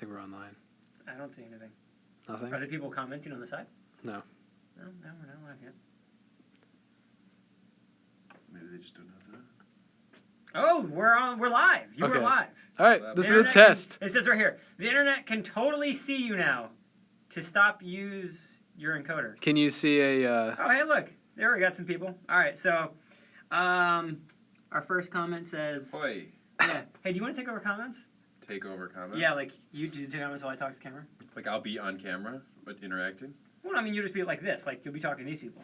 think we're online. I don't see anything. Nothing? Are there people commenting on the side? No. No, we're not live yet. Maybe they just don't have that. Oh, we're live. You Okay. are live. All right, The this is a internet test. It says right here, the internet can totally see you now. To stop, use your encoder. Can you see a... Oh, hey, look. There we got some people. All right, so our first comment says... Hoi. Yeah. Hey, do you want to take over comments? Take over comments? Yeah, like you do the comments while I talk to the camera. Like I'll be on camera, but interacting? Well, I mean, you'll just be like this. Like, you'll be talking to these people.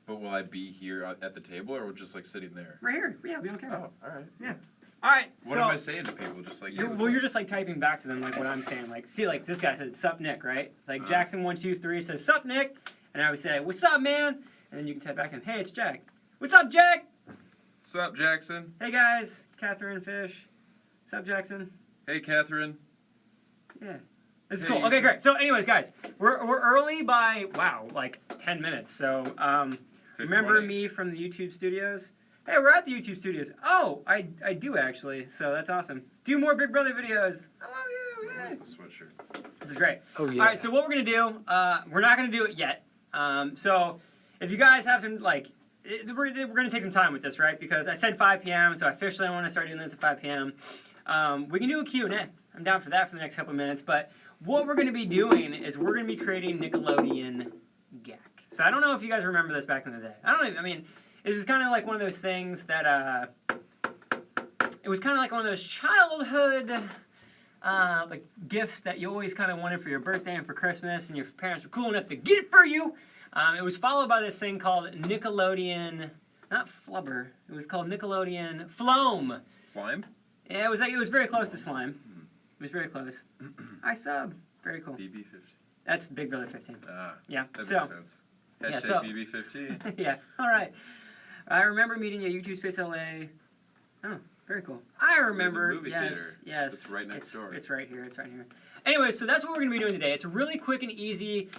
But will I be here at the table or just like sitting there? Right here. Yeah, be on camera. Oh, alright. Yeah. All right, What am I saying to people? Just like you're just like typing back to them like what I'm saying. Like, see, like this guy said, "Sup, Nick," right? Like Jackson 123 says, "Sup, Nick," and I would say, "What's up, man?" And then you can type back to him, "Hey, it's Jack." "What's up, Jack?" Sup, Jackson? "Hey guys, Catherine Fish." "Sup, Jackson?" Hey, Catherine. Yeah. This is Hey. cool. Okay, great. So, anyways, guys, we're early by like 10 minutes. So, remember 15. me from the YouTube studios? Hey, we're at the YouTube studios. Oh, I do actually. So that's awesome. Do more Big Brother videos. I love you. Yay. Where's the sweatshirt? This is great. Oh, yeah. All right, so what we're going to do, we're not going to do it yet. So if you guys have some, like, we're going to take some time with this, right? Because I said 5 p.m., so officially I want to start doing this at 5 p.m. We can do a Q&A. I'm down for that for the next couple of minutes. But what we're going to be doing is we're going to be creating Nickelodeon GAK. So I don't know if you guys remember this back in the day. I mean, this is kind of like one of those things that, it was kind of like one of those childhood like gifts that you always kind of wanted for your birthday and for Christmas, and your parents were cool enough to get it for you. It was followed by this thing called Nickelodeon, not Flubber. It was called Nickelodeon Floam. Slime? Yeah, it was very close to slime. It was very close. I sub. Very cool. BB50. That's Big Brother 15. Ah, Yeah. that So makes sense. Hashtag yeah, so- BB15. yeah. All right. I remember meeting you at YouTube Space LA. Oh, very cool. I remember. movie yes. theater. Yes. It's right next door. It's right here. It's right here. Anyway, so that's what we're going to be doing today. It's really quick and easy.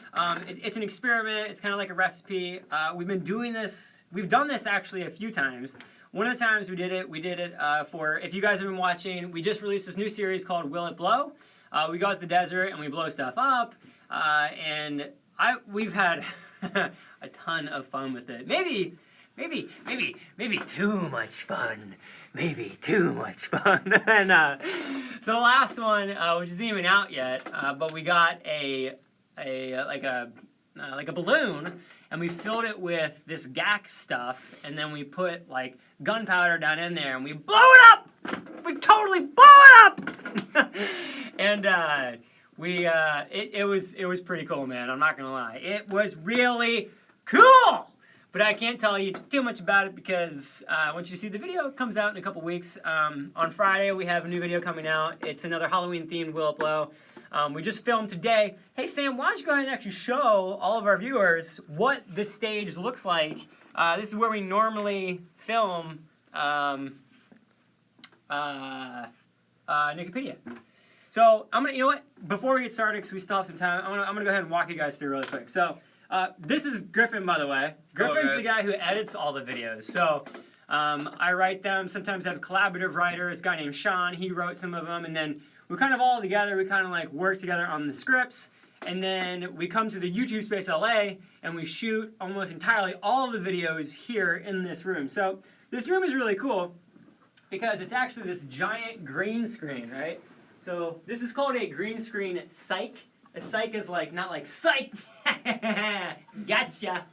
It's an experiment. It's kind of like a recipe. We've been doing this. We've done this actually a few times. One of the times we did it for, if you guys have been watching, we just released this new series called Will It Blow? We go out to the desert and we blow stuff up. And we've had a ton of fun with it. Maybe too much fun. Maybe too much fun. And so the last one, which isn't even out yet, but we got like a balloon, and we filled it with this GAK stuff, and then we put like gunpowder down in there, and we blow it up. We totally blow it up. And it was pretty cool, man. I'm not gonna lie. It was really cool. But I can't tell you too much about it because once you see the video, it comes out in a couple weeks. On Friday, we have a new video coming out. It's another Halloween-themed Will It Blow. We just filmed today. Hey, Sam, why don't you go ahead and actually show all of our viewers what this stage looks like. This is where we normally film Wikipedia. So you know what? Before we get started, because we still have some time, I'm gonna go ahead and walk you guys through really quick. So. This is Griffin, by the way. Griffin's the guy who edits all the videos. So I write them. Sometimes I have collaborative writers. A guy named Sean, he wrote some of them. And then we kind of all together, we kind of like work together on the scripts. And then we come to the YouTube Space LA and we shoot almost entirely all of the videos here in this room. So this room is really cool because it's actually this giant green screen, right? So this is called a green screen psych. A psych is like, not like psych, gotcha,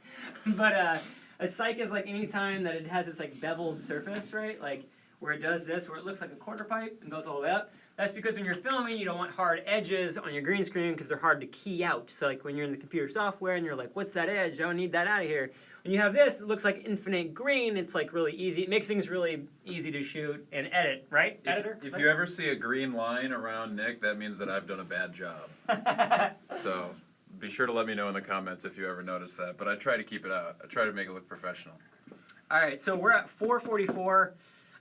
but a psych is like any time that it has this like beveled surface, right? Like where it does this, where it looks like a quarter pipe and goes all the way up. That's because when you're filming, you don't want hard edges on your green screen because they're hard to key out. So like when you're in the computer software and you're like, what's that edge? I don't need that out of here. When you have this, it looks like infinite green. It's like really easy. It makes things really easy to shoot and edit, right, editor? If you ever see a green line around Nick, that means that I've done a bad job. So be sure to let me know in the comments if you ever notice that. But I try to keep it out. I try to make it look professional. All right, so we're at 4:44.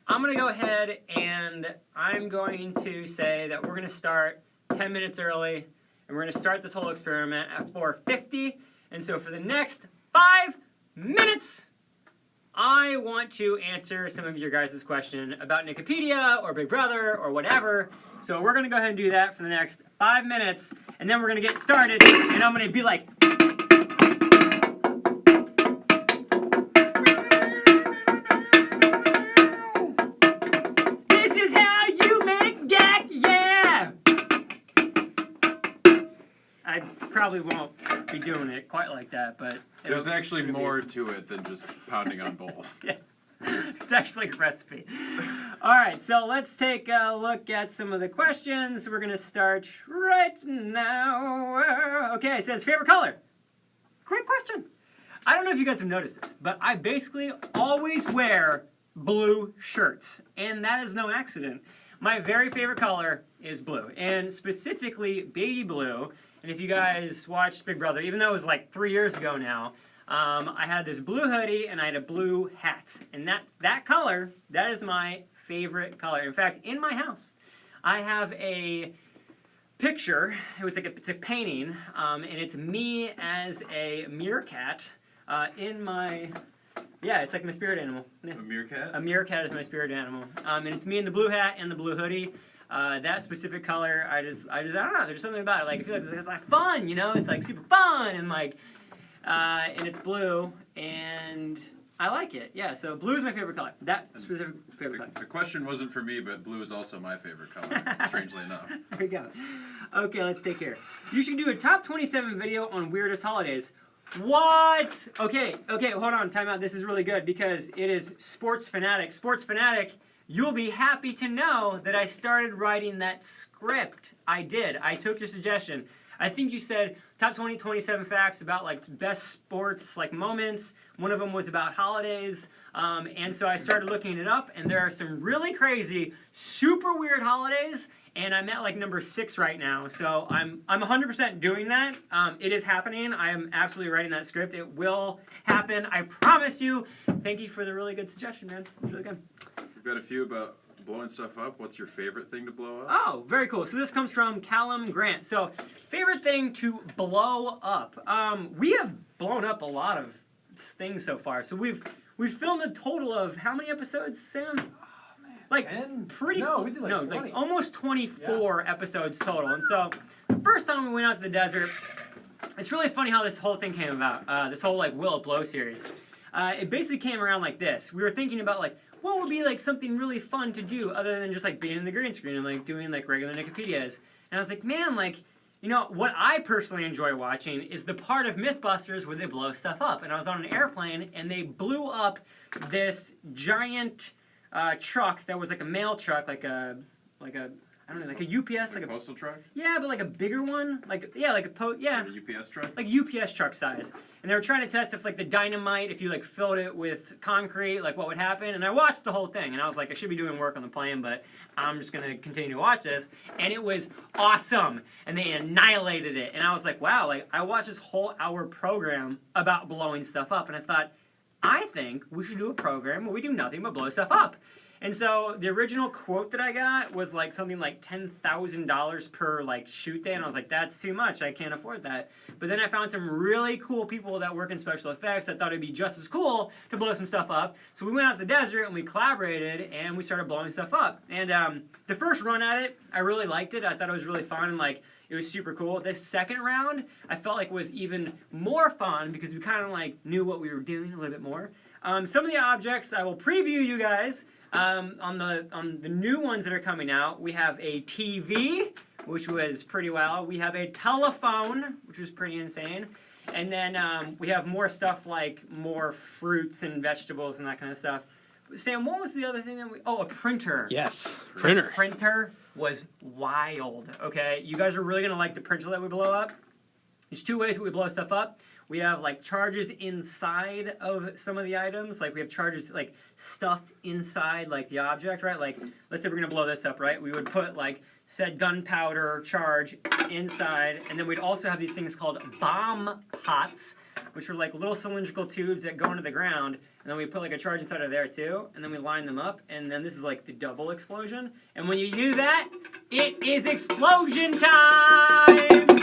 I'm going to go ahead and I'm going to say that we're going to start 10 minutes early. And we're going to start this whole experiment at 4:50. And so for the next 5 minutes, I want to answer some of your guys' question about Nickelodeon or Big Brother or whatever. So we're gonna go ahead and do that for the next 5 minutes, and then we're gonna get started, and I'm gonna be like, this is how you make GAK, yeah! I probably won't be doing it quite like that, but There's actually more to it than just pounding on bowls. Yeah. It's actually like a recipe. All right, so let's take a look at some of the questions. We're gonna start right now. Okay, it says favorite color. Great question. I don't know if you guys have noticed this, but I basically always wear blue shirts, and that is no accident. My very favorite color is blue, and specifically baby blue. And if you guys watched Big Brother, even though it was like 3 years ago now, I had this blue hoodie and I had a blue hat, and that color. That is my favorite color. In fact, in my house, I have a picture. It's a painting, and it's me as a meerkat in my. Yeah, it's like my spirit animal. Yeah. A meerkat? A meerkat is my spirit animal, and it's me in the blue hat and the blue hoodie. That specific color, I don't know. There's something about it. Like I feel like it's like fun, you know. It's like super fun and like. And it's blue, and I like it. Yeah, so blue is my favorite color. That specific favorite color. The question wasn't for me, but blue is also my favorite color, strangely enough. There we go. Okay, let's take care. You should do a top 27 video on weirdest holidays. What? Okay, hold on, time out. This is really good because it is Sports Fanatic. Sports Fanatic, you'll be happy to know that I started writing that script. I did. I took your suggestion. I think you said top 27 facts about like best sports like moments. One of them was about holidays, and so I started looking it up. And there are some really crazy, super weird holidays. And I'm at like number 6 right now, so I'm 100% doing that. It is happening. I am absolutely writing that script. It will happen. I promise you. Thank you for the really good suggestion, man. It was really good. We've got a few about blowing stuff up. What's your favorite thing to blow up? Oh, very cool. So this comes from Callum Grant. So, favorite thing to blow up. We have blown up a lot of things so far. So we've filmed a total of how many episodes, Sam? Oh, man. Like 10? pretty No, cool. we did like no, 20. like almost 24 episodes total. And so the first time we went out to the desert, it's really funny how this whole thing came about. This whole like Will It Blow series. It basically came around like this. We were thinking about like what would be like something really fun to do other than just like being in the green screen and like doing like regular Nickelodeons. And I was like, man, like, you know, what I personally enjoy watching is the part of Mythbusters where they blow stuff up. And I was on an airplane and they blew up this giant truck that was like a mail truck, like a I don't know, like a UPS, Like a postal truck? yeah, but like a bigger one, like Like a UPS truck? like UPS truck size. And they were trying to test if like the dynamite, if you like filled it with concrete, like what would happen. And I watched the whole thing, and I was like, I should be doing work on the plane, but I'm just gonna continue to watch this. And it was awesome, and they annihilated it. And I was like, wow, like I watched this whole hour program about blowing stuff up, and I thought, I think we should do a program where we do nothing but blow stuff up. And so the original quote that I got was like something like $10,000 per like shoot day, and I was like, that's too much. I can't afford that. But then I found some really cool people that work in special effects that thought it'd be just as cool to blow some stuff up. So we went out to the desert and we collaborated and we started blowing stuff up. And the first run at it, I really liked it. I thought it was really fun and like it was super cool. This second round, I felt like was even more fun because we kind of like knew what we were doing a little bit more. Some of the objects I will preview you guys. On the new ones that are coming out, we have a TV, which was pretty wild. We have a telephone, which was pretty insane. And then we have more stuff like more fruits and vegetables and that kind of stuff. Sam, what was the other thing that we... Oh, a printer. Yes, printer. The printer was wild, okay? You guys are really going to like the printer that we blow up. There's 2 ways that we blow stuff up. We have like charges inside of some of the items. Like we have charges like stuffed inside like the object, right? Like let's say we're gonna blow this up, right? We would put like said gunpowder charge inside, and then we'd also have these things called bomb pots, which are like little cylindrical tubes that go into the ground, and then we put like a charge inside of there too, and then we line them up, and then this is like the double explosion. And when you do that, it is explosion time!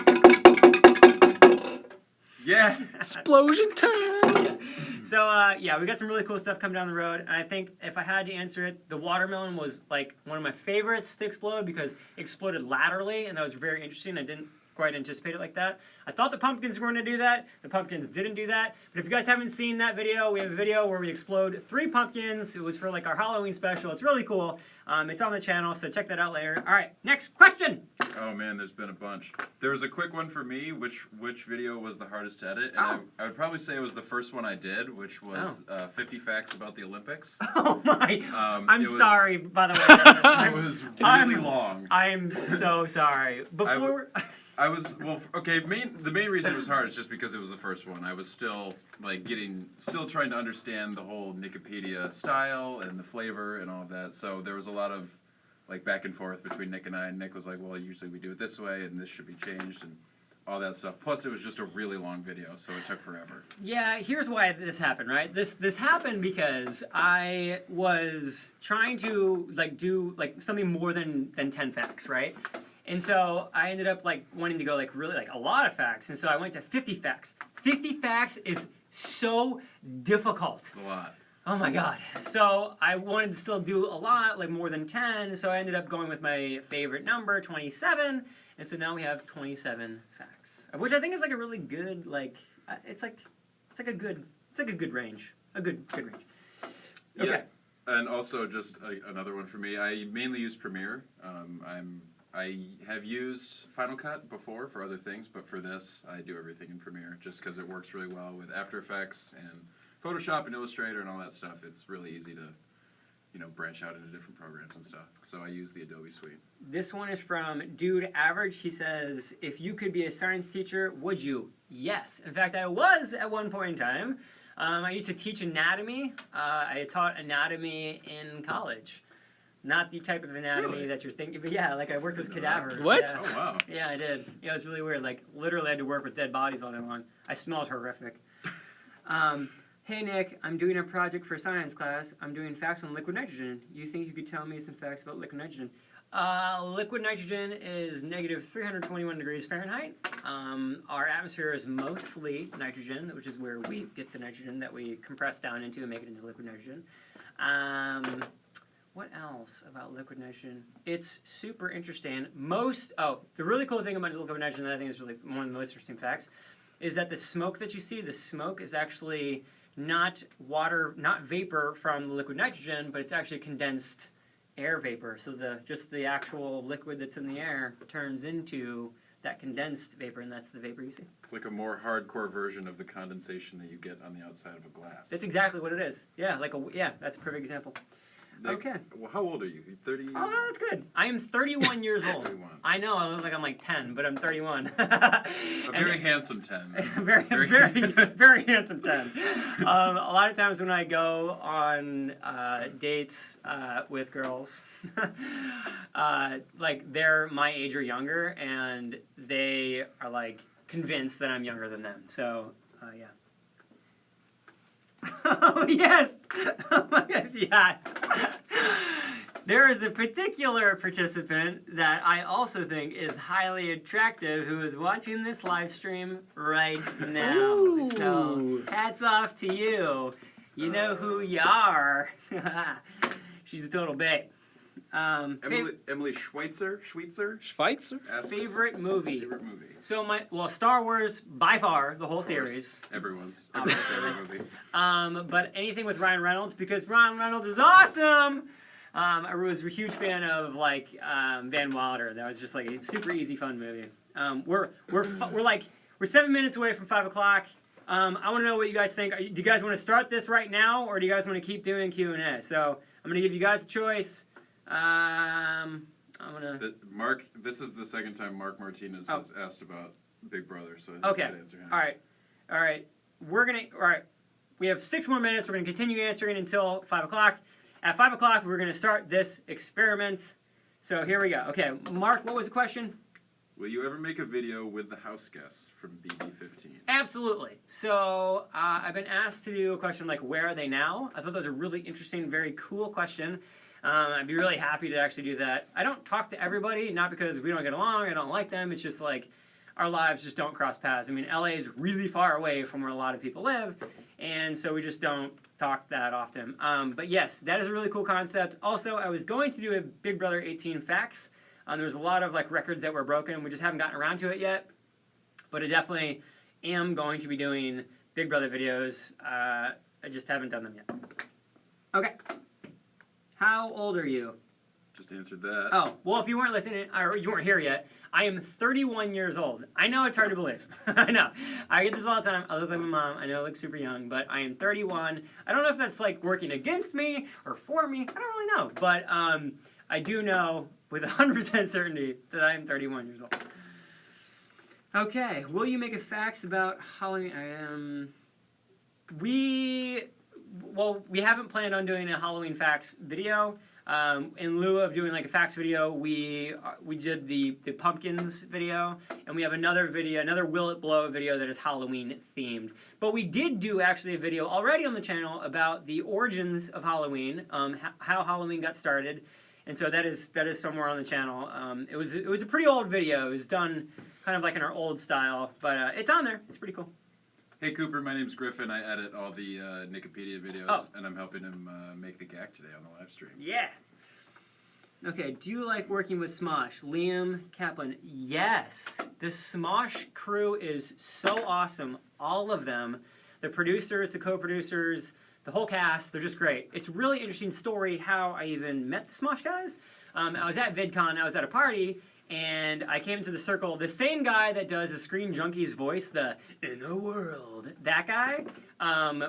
Yeah. Explosion time! Yeah, we got some really cool stuff coming down the road, and I think if I had to answer it, the watermelon was like one of my favorites to explode because it exploded laterally, and that was very interesting. I didn't quite anticipate it like that. I thought the pumpkins were going to do that. The pumpkins didn't do that. But if you guys haven't seen that video, we have a video where we explode 3 pumpkins. It was for like our Halloween special. It's really cool. It's on the channel, so check that out later. All right, next question. Oh man, there's been a bunch. There was a quick one for me. Which video was the hardest to edit? And I would probably say it was the first one I did, which was 50 facts about the Olympics. Oh my! I'm sorry, by the way. It was really long. I'm so sorry. Before. The main reason it was hard is just because it was the first one. I was still still trying to understand the whole Nickelodeon style and the flavor and all of that. So there was a lot of like back and forth between Nick and I. And Nick was like, "Well, usually we do it this way, and this should be changed," and all that stuff. Plus, it was just a really long video, so it took forever. Yeah, here's why this happened, right? This happened because I was trying to do something more than 10 facts, right? And so I ended up wanting to go really a lot of facts, and so I went to 50 facts. 50 facts is so difficult. It's a lot. Oh my god. So I wanted to still do a lot, more than 10, so I ended up going with my favorite number, 27, and so now we have 27 facts. Of which I think is a really good, it's a good range. A good range. Okay. Yeah. And also just another one for me. I mainly use Premiere. I have used Final Cut before for other things, but for this, I do everything in Premiere just because it works really well with After Effects and Photoshop and Illustrator and all that stuff. It's really easy to, branch out into different programs and stuff. So I use the Adobe Suite. This one is from Dude Average. He says, if you could be a science teacher, would you? Yes. In fact, I was at one point in time. I used to teach anatomy. I taught anatomy in college. Not the type of anatomy that you're thinking, but yeah, I worked with cadavers. What? Yeah. Oh, wow. Yeah, I did. Yeah, it was really weird. Literally, I had to work with dead bodies all day long. I smelled horrific. Hey, Nick, I'm doing a project for science class. I'm doing facts on liquid nitrogen. You think you could tell me some facts about liquid nitrogen? Liquid nitrogen is negative 321 degrees Fahrenheit. Our atmosphere is mostly nitrogen, which is where we get the nitrogen that we compress down into and make it into liquid nitrogen. What else about liquid nitrogen? It's super interesting. The really cool thing about liquid nitrogen that I think is really one of the most interesting facts is that the smoke that you see, the smoke is actually not water, not vapor from the liquid nitrogen, but it's actually condensed air vapor. So just the actual liquid that's in the air turns into that condensed vapor, and that's the vapor you see. It's like a more hardcore version of the condensation that you get on the outside of a glass. That's exactly what it is. Yeah, that's a perfect example. Nick, Okay. Well, how old are you? 30? Oh, that's good. I am 31 years old. 31. I know, I look like I'm 10, but I'm 31. A very handsome 10. very handsome 10. A lot of times when I go on dates with girls, they're my age or younger, and they are convinced that I'm younger than them. So, yeah. Oh, yes! Oh, my gosh, yeah. There is a particular participant that I also think is highly attractive who is watching this live stream right now. Ooh. So, hats off to you. You know who you are. She's a total babe. Emily Schweitzer asks, favorite movie. Favorite movie. So Star Wars by far the whole series. Everyone's favorite movie. But anything with Ryan Reynolds because Ryan Reynolds is awesome. I was a huge fan of Van Wilder. That was just a super easy fun movie. We're 7 minutes away from 5 o'clock. I want to know what you guys think. Do you guys want to start this right now, or do you guys want to keep doing Q&A? So I'm going to give you guys a choice. Mark, this is the second time Mark Martinez has asked about Big Brother, so I think you should answer him. All right. We have 6 more minutes. We're going to continue answering until 5 o'clock. At 5 o'clock, we're going to start this experiment. So here we go. Okay, Mark, what was the question? Will you ever make a video with the house guests from BB15? Absolutely. So I've been asked to do a question where are they now? I thought that was a really interesting, very cool question. I'd be really happy to actually do that. I don't talk to everybody, not because we don't get along, I don't like them. It's just our lives just don't cross paths. I mean, LA is really far away from where a lot of people live, and so we just don't talk that often. But yes, that is a really cool concept. Also, I was going to do a Big Brother 18 facts. There's a lot of like records that were broken. We just haven't gotten around to it yet. But I definitely am going to be doing Big Brother videos. I just haven't done them yet. Okay. How old are you? Just answered that. Oh, well, if you weren't listening, or you weren't here yet, I am 31 years old. I know it's hard to believe. I know. I get this all the time. I look like my mom. I know I look super young, but I am 31. I don't know if that's like working against me or for me. I don't really know. But I do know with 100% certainty that I am 31 years old. Okay. Will you make a facts about Halloween? We haven't planned on doing a Halloween facts video. In lieu of doing like a facts video, we did the pumpkins video, and we have another video, another Will It Blow video that is Halloween themed. But we did do actually a video already on the channel about the origins of Halloween, how Halloween got started, and so that is somewhere on the channel. It was a pretty old video. It was done kind of like in our old style, but it's on there. It's pretty cool. Hey Cooper, my name's Griffin. I edit all the Nickelodeons videos, and I'm helping him make the GAK today on the live stream. Yeah. Okay, do you like working with Smosh? Liam Kaplan. Yes. The Smosh crew is so awesome. All of them. The producers, the co-producers, the whole cast, they're just great. It's a really interesting story how I even met the Smosh guys. I was at VidCon, I was at a party, and I came into the circle. The same guy that does the Screen Junkie's voice, the "In a World," that guy.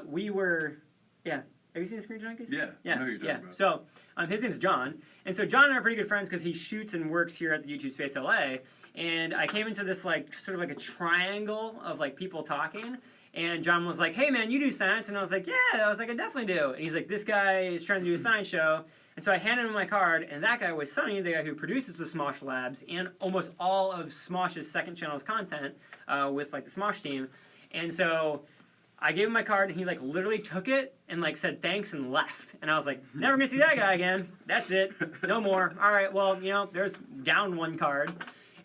We were, yeah. Have you seen Screen Junkies? Yeah, I know who you're talking about. So his name's John, and so John and I are pretty good friends because he shoots and works here at the YouTube Space LA. And I came into this like sort of like a triangle of like people talking. And John was like, "Hey man, you do science?" And I was like, "Yeah." I was like, "I definitely do." And he's like, "This guy is trying to do a science show." And so I handed him my card, and that guy was Sonny, the guy who produces the Smosh Labs and almost all of Smosh's second channel's content with like the Smosh team. And so I gave him my card, and he like literally took it and like said thanks and left. And I was like, never gonna see that guy again. That's it. No more. All right, well, there's down one card.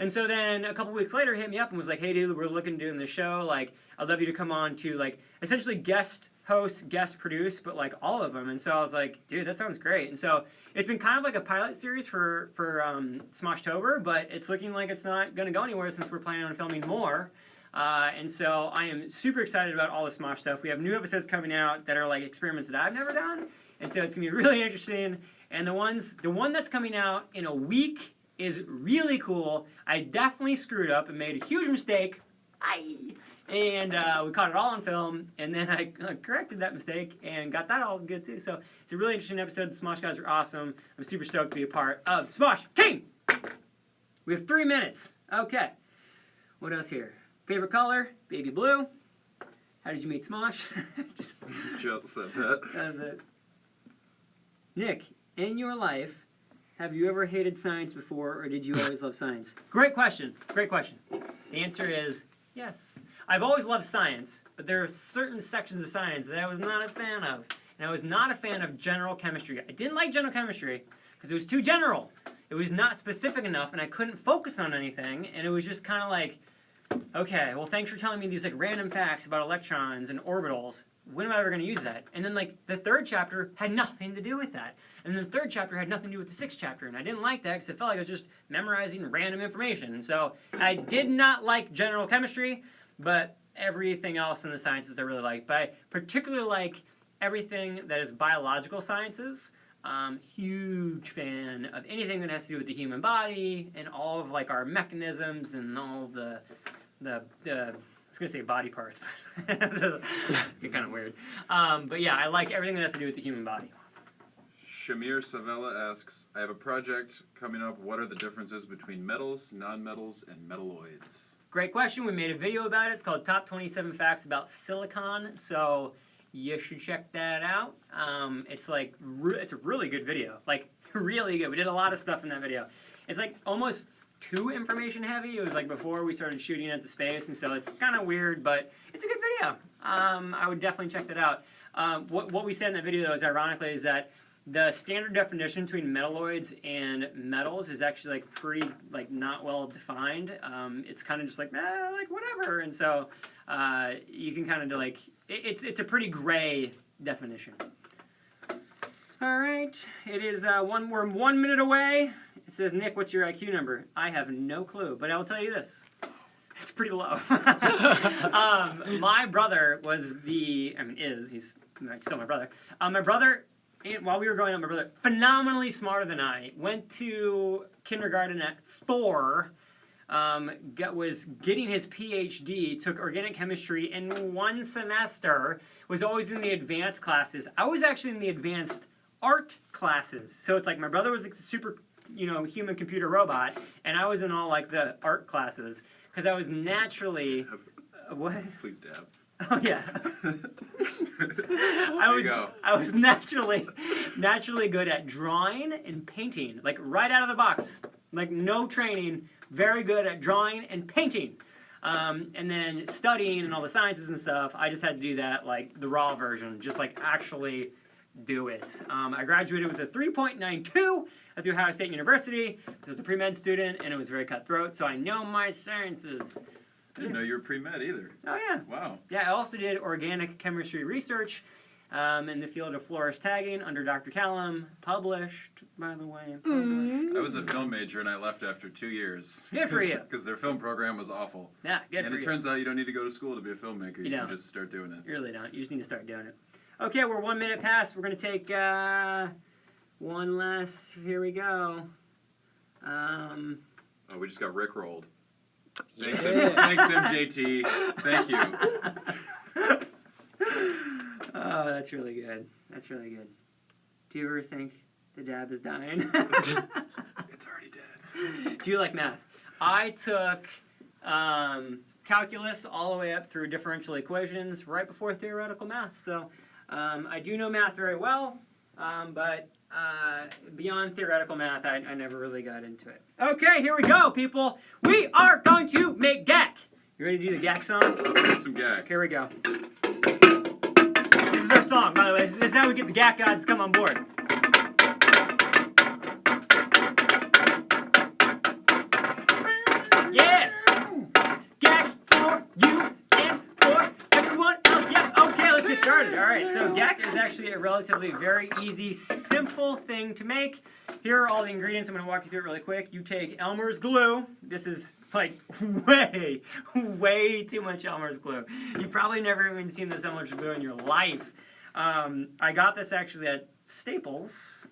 And so then a couple weeks later, he hit me up and was like, "Hey, dude, we're looking to do this show. Like, I'd love you to come on to like essentially guest host, guest produce, but like all of them." And so I was like, "Dude, that sounds great." And so it's been kind of like a pilot series for Smoshtober, but it's looking like it's not going to go anywhere since we're planning on filming more. And so I am super excited about all the Smosh stuff. We have new episodes coming out that are like experiments that I've never done, and so it's gonna be really interesting. And the one that's coming out in a week is really cool. I definitely screwed up and made a huge mistake. And we caught it all on film, and then I corrected that mistake and got that all good too. So it's a really interesting episode. The Smosh guys are awesome. I'm super stoked to be a part of Smosh Team. We have 3 minutes. Okay. What else here? Favorite color? Baby blue. How did you meet Smosh? Just said that. That's it. Nick, in your life, have you ever hated science before, or did you always love science? Great question. Great question. The answer is yes. I've always loved science, but there are certain sections of science that I was not a fan of. And I was not a fan of general chemistry. I didn't like general chemistry because it was too general. It was not specific enough, and I couldn't focus on anything, and it was just kind of like, okay, well, thanks for telling me these like random facts about electrons and orbitals. When am I ever going to use that? And then like the third chapter had nothing to do with that. And then the third chapter had nothing to do with the sixth chapter. And I didn't like that because it felt like I was just memorizing random information. And so I did not like general chemistry, but everything else in the sciences I really like. But I particularly like everything that is biological sciences. Huge fan of anything that has to do with the human body and all of like our mechanisms and all of the I was gonna say body parts, but you're kind of weird. But yeah, I like everything that has to do with the human body. Shamir Savella asks, "I have a project coming up. What are the differences between metals, non-metals, and metalloids?" Great question. We made a video about it. It's called Top 27 Facts About Silicon. So you should check that out. It's like it's a really good video. Like really good. We did a lot of stuff in that video. It's like almost too information heavy. It was like before we started shooting at the space, and so it's kind of weird, but it's a good video. I would definitely check that out. What we said in that video, though, is ironically is that the standard definition between metalloids and metals is actually like pretty like not well defined. It's kind of just like whatever, and so you can kind of like it's a pretty gray definition. All right, it is we're 1 minute away. It says, Nick, what's your IQ number? I have no clue, but I will tell you this. It's pretty low. My brother was he's still my brother. My brother, while we were growing up, my brother, phenomenally smarter than I, went to kindergarten at 4, was getting his PhD, took organic chemistry in 1 semester, was always in the advanced classes. I was actually in the advanced art classes. So it's like my brother was a super, human computer robot, and I was in all like the art classes because I was naturally. What? Please dab. Oh yeah. I was naturally good at drawing and painting, like right out of the box, like no training. Very good at drawing and painting. And then studying and all the sciences and stuff, I just had to do that like the raw version, just like actually do it. I graduated with a 3.92 at the Ohio State University. I was a pre-med student, and it was very cutthroat, so I know my sciences. I didn't know you were pre-med either. Oh, yeah. Wow. Yeah, I also did organic chemistry research in the field of florist tagging under Dr. Callum, published, by the way. I was a film major, and I left after 2 years. Good for you. Because their film program was awful. Yeah, good for you. And it turns out you don't need to go to school to be a filmmaker. You don't. can just start doing it. You really don't. You just need to start doing it. Okay, we're 1 minute past. We're going to take one last. Here we go. Oh, we just got rickrolled. Thanks, thanks, MJT. Thank you. Oh, that's really good. That's really good. Do you ever think the dab is dying? It's already dead. Do you like math? I took calculus all the way up through differential equations right before theoretical math. So I do know math very well, but beyond theoretical math, I never really got into it. Okay, here we go, people. We are going to make GAK. You ready to do the GAK song? Let's make some GAK. Here we go. This is our song, by the way. This is how we get the GAK gods to come on board. Yeah! GAK for you and for everyone else. Yeah, okay, let's get started. All right, so GAK is actually a relatively very easy, simple thing to make. Here are all the ingredients. I'm going to walk you through it really quick. You take Elmer's glue. This is like way too much Elmer's glue. You've probably never even seen this Elmer's glue in your life. I got this actually at Staples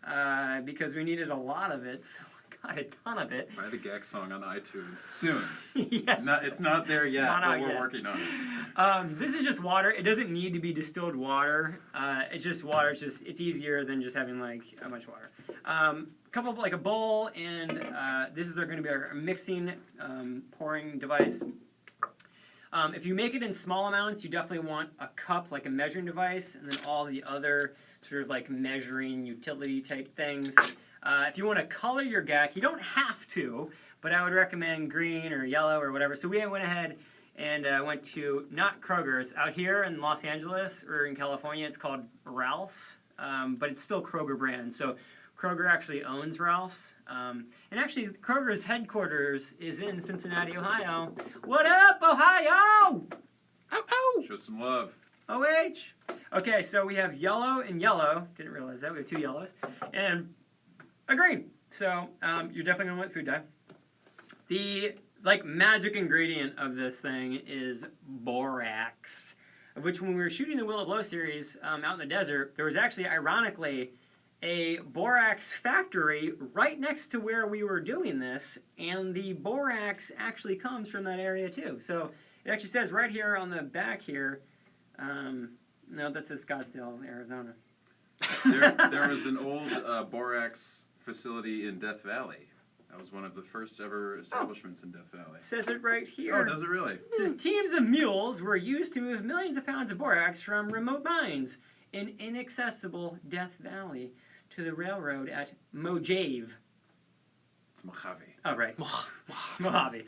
because we needed a lot of it. So I got a ton of it. Buy the GAK song on iTunes soon. Yes. It's not there yet, but we're working on it. This is just water. It doesn't need to be distilled water. It's just water. It's easier than just having like a bunch of water. Couple of, like a bowl, and this is going to be our mixing, pouring device. If you make it in small amounts, you definitely want a cup, like a measuring device, and then all the other sort of like measuring utility type things. If you want to color your GAK, you don't have to, but I would recommend green or yellow or whatever. So we went ahead and went to, not Kroger's, out here in Los Angeles or in California, it's called Ralph's, but it's still Kroger brand. So Kroger actually owns Ralph's. And actually, Kroger's headquarters is in Cincinnati, Ohio. What up, Ohio? Ow, ow. Show some love. OH. Okay, so we have yellow and yellow. Didn't realize that. We have 2 yellows. And a green. So you're definitely going to want food dye. The magic ingredient of this thing is borax, of which when we were shooting the Willow Blow series out in the desert, there was actually, ironically, a borax factory right next to where we were doing this, and the borax actually comes from that area too. So it actually says right here on the back here, no, that says Scottsdale, Arizona. There was an old borax facility in Death Valley. That was one of the first ever establishments in Death Valley. Says it right here. Oh, does it really? It says teams of mules were used to move millions of pounds of borax from remote mines in inaccessible Death Valley to the railroad at Mojave. It's Mojave. Oh, right. Mojave.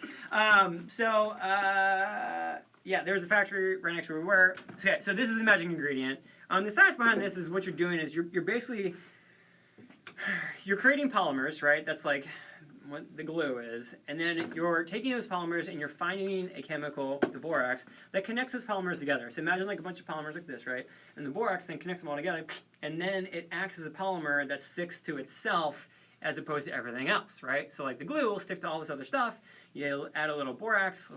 Yeah, there's a factory right next to where we were. Okay, so this is the magic ingredient. The science behind this is what you're doing is you're basically, you're creating polymers, right? That's like what the glue is, and then you're taking those polymers and you're finding a chemical, the borax, that connects those polymers together. So imagine like a bunch of polymers like this, right? And the borax then connects them all together, and then it acts as a polymer that sticks to itself as opposed to everything else, right? So like the glue will stick to all this other stuff. You add a little borax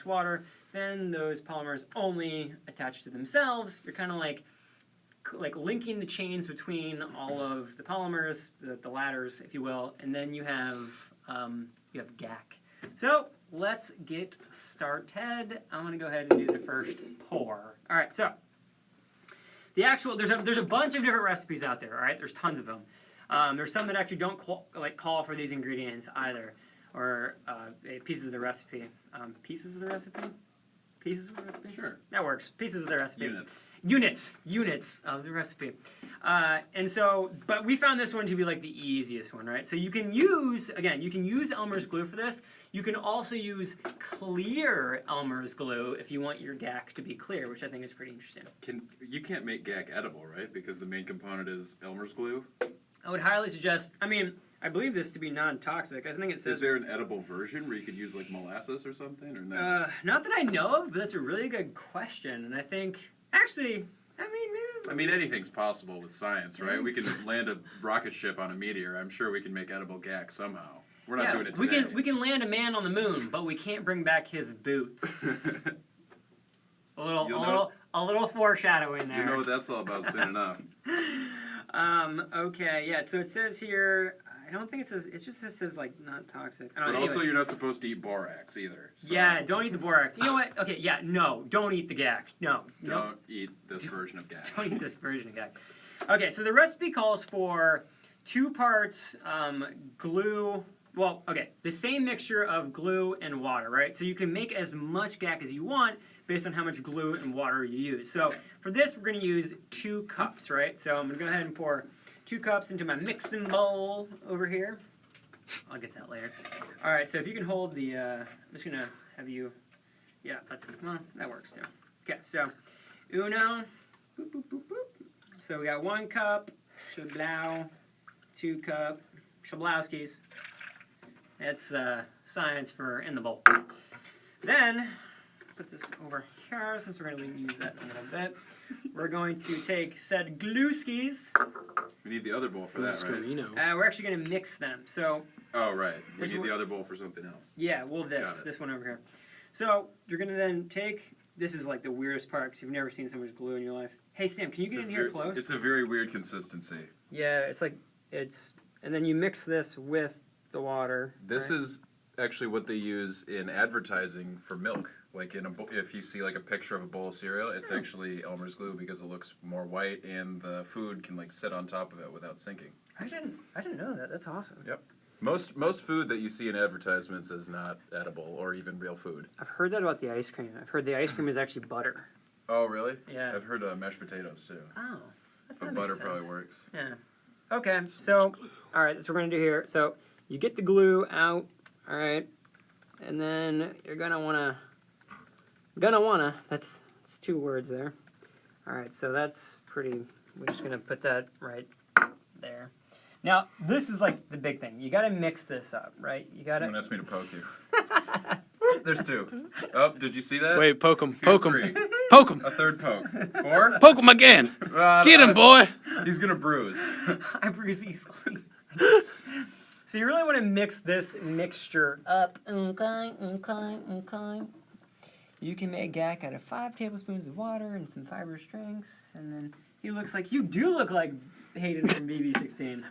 water, then those polymers only attach to themselves. You're kind of like linking the chains between all of the polymers, the ladders, if you will, and then you have GAK. So let's get started. I'm gonna go ahead and do the first pour. All right, so the actual there's a bunch of different recipes out there. All right, there's tons of them. There's some that actually don't call for these ingredients either, or pieces of the recipe. Pieces of the recipe? Pieces of the recipe? Sure. That works. Pieces of the recipe. Units of the recipe. And so, but we found this one to be like the easiest one, right? So you can use, again, you can use Elmer's glue for this. You can also use clear Elmer's glue if you want your GAK to be clear, which I think is pretty interesting. You can't make GAK edible, right? Because the main component is Elmer's glue. I would highly suggest, I mean, I believe this to be non-toxic. I think it says... Is there an edible version where you could use like molasses or something, or no? Not that I know of, but that's a really good question. And I think, actually, I mean, anything's possible with science, right? We can land a rocket ship on a meteor. I'm sure we can make edible GAK somehow. We're not doing it today. We can land a man on the moon, but we can't bring back his boots. a little foreshadowing there. You know what that's all about soon enough. Okay, yeah, so it says here, I don't think it says, it just says like not toxic. But also you're not supposed to eat borax either. So yeah, don't eat the borax. You know what? Okay, yeah, no, don't eat the GAK. No. Don't eat this version of GAK. Don't eat this version of GAK. Okay, so the recipe calls for 2 parts glue, well, okay, the same mixture of glue and water, right? So you can make as much GAK as you want based on how much glue and water you use. So for this, we're going to use 2 cups, right? So I'm going to go ahead and pour 2 cups into my mixing bowl over here. I'll get that later. All right, so if you can hold the, I'm just going to have you, yeah, well, that works too. Okay, so uno, boop, boop, boop, boop. So we got 1 cup, shablow, 2 cup, shablowskis. That's science for in the bowl. Then, put this over here since we're going to use that in a little bit. We're going to take said glue-skis. We need the other bowl for that, right? We're actually going to mix them. So. Oh, right. We need the other bowl for something else. Yeah, well, this one over here. So you're going to then take, this is like the weirdest part because you've never seen so much glue in your life. Hey, Sam, can you get in here close? It's a very weird consistency. Yeah, it's like, and then you mix this with the water. This is actually what they use in advertising for milk. Like if you see like a picture of a bowl of cereal, it's actually Elmer's glue because it looks more white and the food can like sit on top of it without sinking. I didn't know that. That's awesome. Yep. Most food that you see in advertisements is not edible or even real food. I've heard that about the ice cream. I've heard the ice cream is actually butter. Oh, really? Yeah. I've heard mashed potatoes too. Oh, that but makes butter sense. probably works. Yeah. Okay. So, all right. That's what we're gonna do here. So you get the glue out. All right, and then you're gonna wanna. That's 2 words there. All right. So that's pretty. We're just gonna put that right there. Now, this is like the big thing. You got to mix this up, right? You got to. Someone asked me to poke you. There's 2. Oh, did you see that? Wait, poke him. Here's Poke 3. him. Poke him. A third poke. 4? Poke him again. Get him, boy. He's going to bruise. I bruise easily. So you really want to mix this mixture up. Okay. You can make GAK out of 5 tablespoons of water and some fibrous drinks. And then you do look like Hayden from BB16.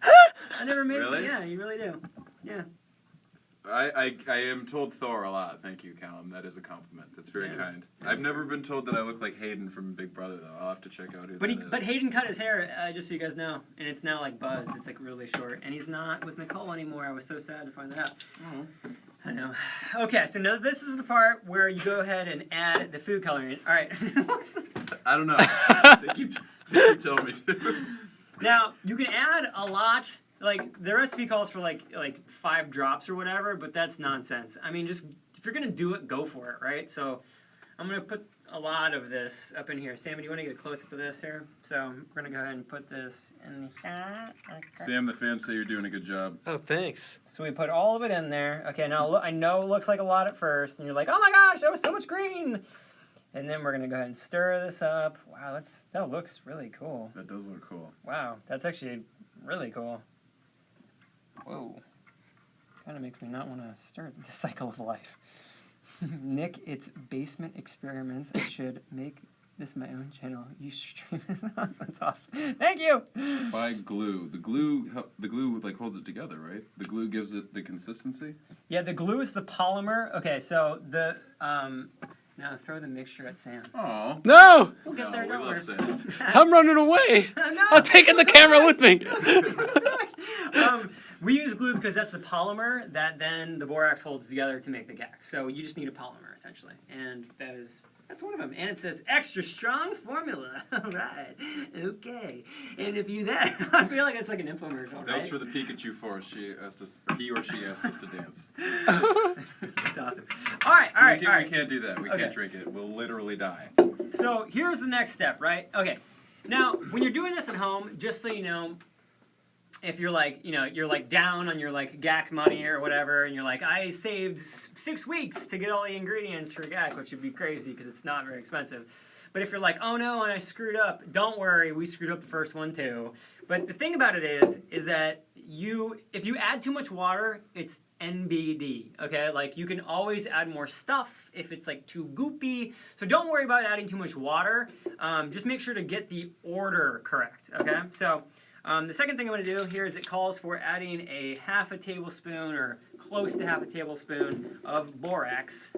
I never made Really? Yeah, you really do. Yeah. I am told Thor a lot. Thank you, Callum. That is a compliment. That's very kind. I've never been told that I look like Hayden from Big Brother, though. I'll have to check out who that is. But Hayden cut his hair, just so you guys know, and it's now like buzzed. It's like really short, and he's not with Nicole anymore. I was so sad to find that out. Oh. I know. Okay, so now this is the part where you go ahead and add the food coloring. All right. I don't know. They keep telling me to. Now you can add a lot. Like the recipe calls for like 5 drops or whatever, but that's nonsense. I mean, just if you're gonna do it, go for it, right? So I'm gonna put a lot of this up in here. Sam, do you want to get a close up of this here? So we're gonna go ahead and put this in here. Okay. Sam, the fans say you're doing a good job. Oh, thanks. So we put all of it in there. Okay, now look, I know it looks like a lot at first, and you're like, oh my gosh, that was so much green. And then we're gonna go ahead and stir this up. Wow, that looks really cool. That does look cool. Wow, that's actually really cool. Whoa. Kind of makes me not want to start the cycle of life. Nick, it's basement experiments. I should make this my own channel. You stream this. That's awesome. Thank you. By glue. The glue like holds it together, right? The glue gives it the consistency. Yeah, the glue is the polymer. Okay, so the now throw the mixture at Sam. Oh. No! We'll get there. We Don't worry. love Sam. I'm running away. No. I'm taking the camera with me. We use glue because that's the polymer that then the borax holds together to make the GAK. So you just need a polymer essentially, and that's one of them. And it says extra strong formula. All right, okay. And if you I feel like it's like an infomercial, right? That was for the Pikachu forest. He or she asked us to dance. That's awesome. All right. We can't do that. We Okay. can't drink it. We'll literally die. So here's the next step, right? Okay. Now, when you're doing this at home, just so you know, if you're like, you're like down on your like GAK money or whatever, and you're like, I saved 6 weeks to get all the ingredients for GAK, which would be crazy because it's not very expensive. But if you're like, oh no, and I screwed up, don't worry, we screwed up the first one too. But the thing about it is that if you add too much water, it's NBD, okay? Like you can always add more stuff if it's like too goopy. So don't worry about adding too much water. Just make sure to get the order correct, okay? So the second thing I'm going to do here is it calls for adding a half a tablespoon or close to half a tablespoon of borax.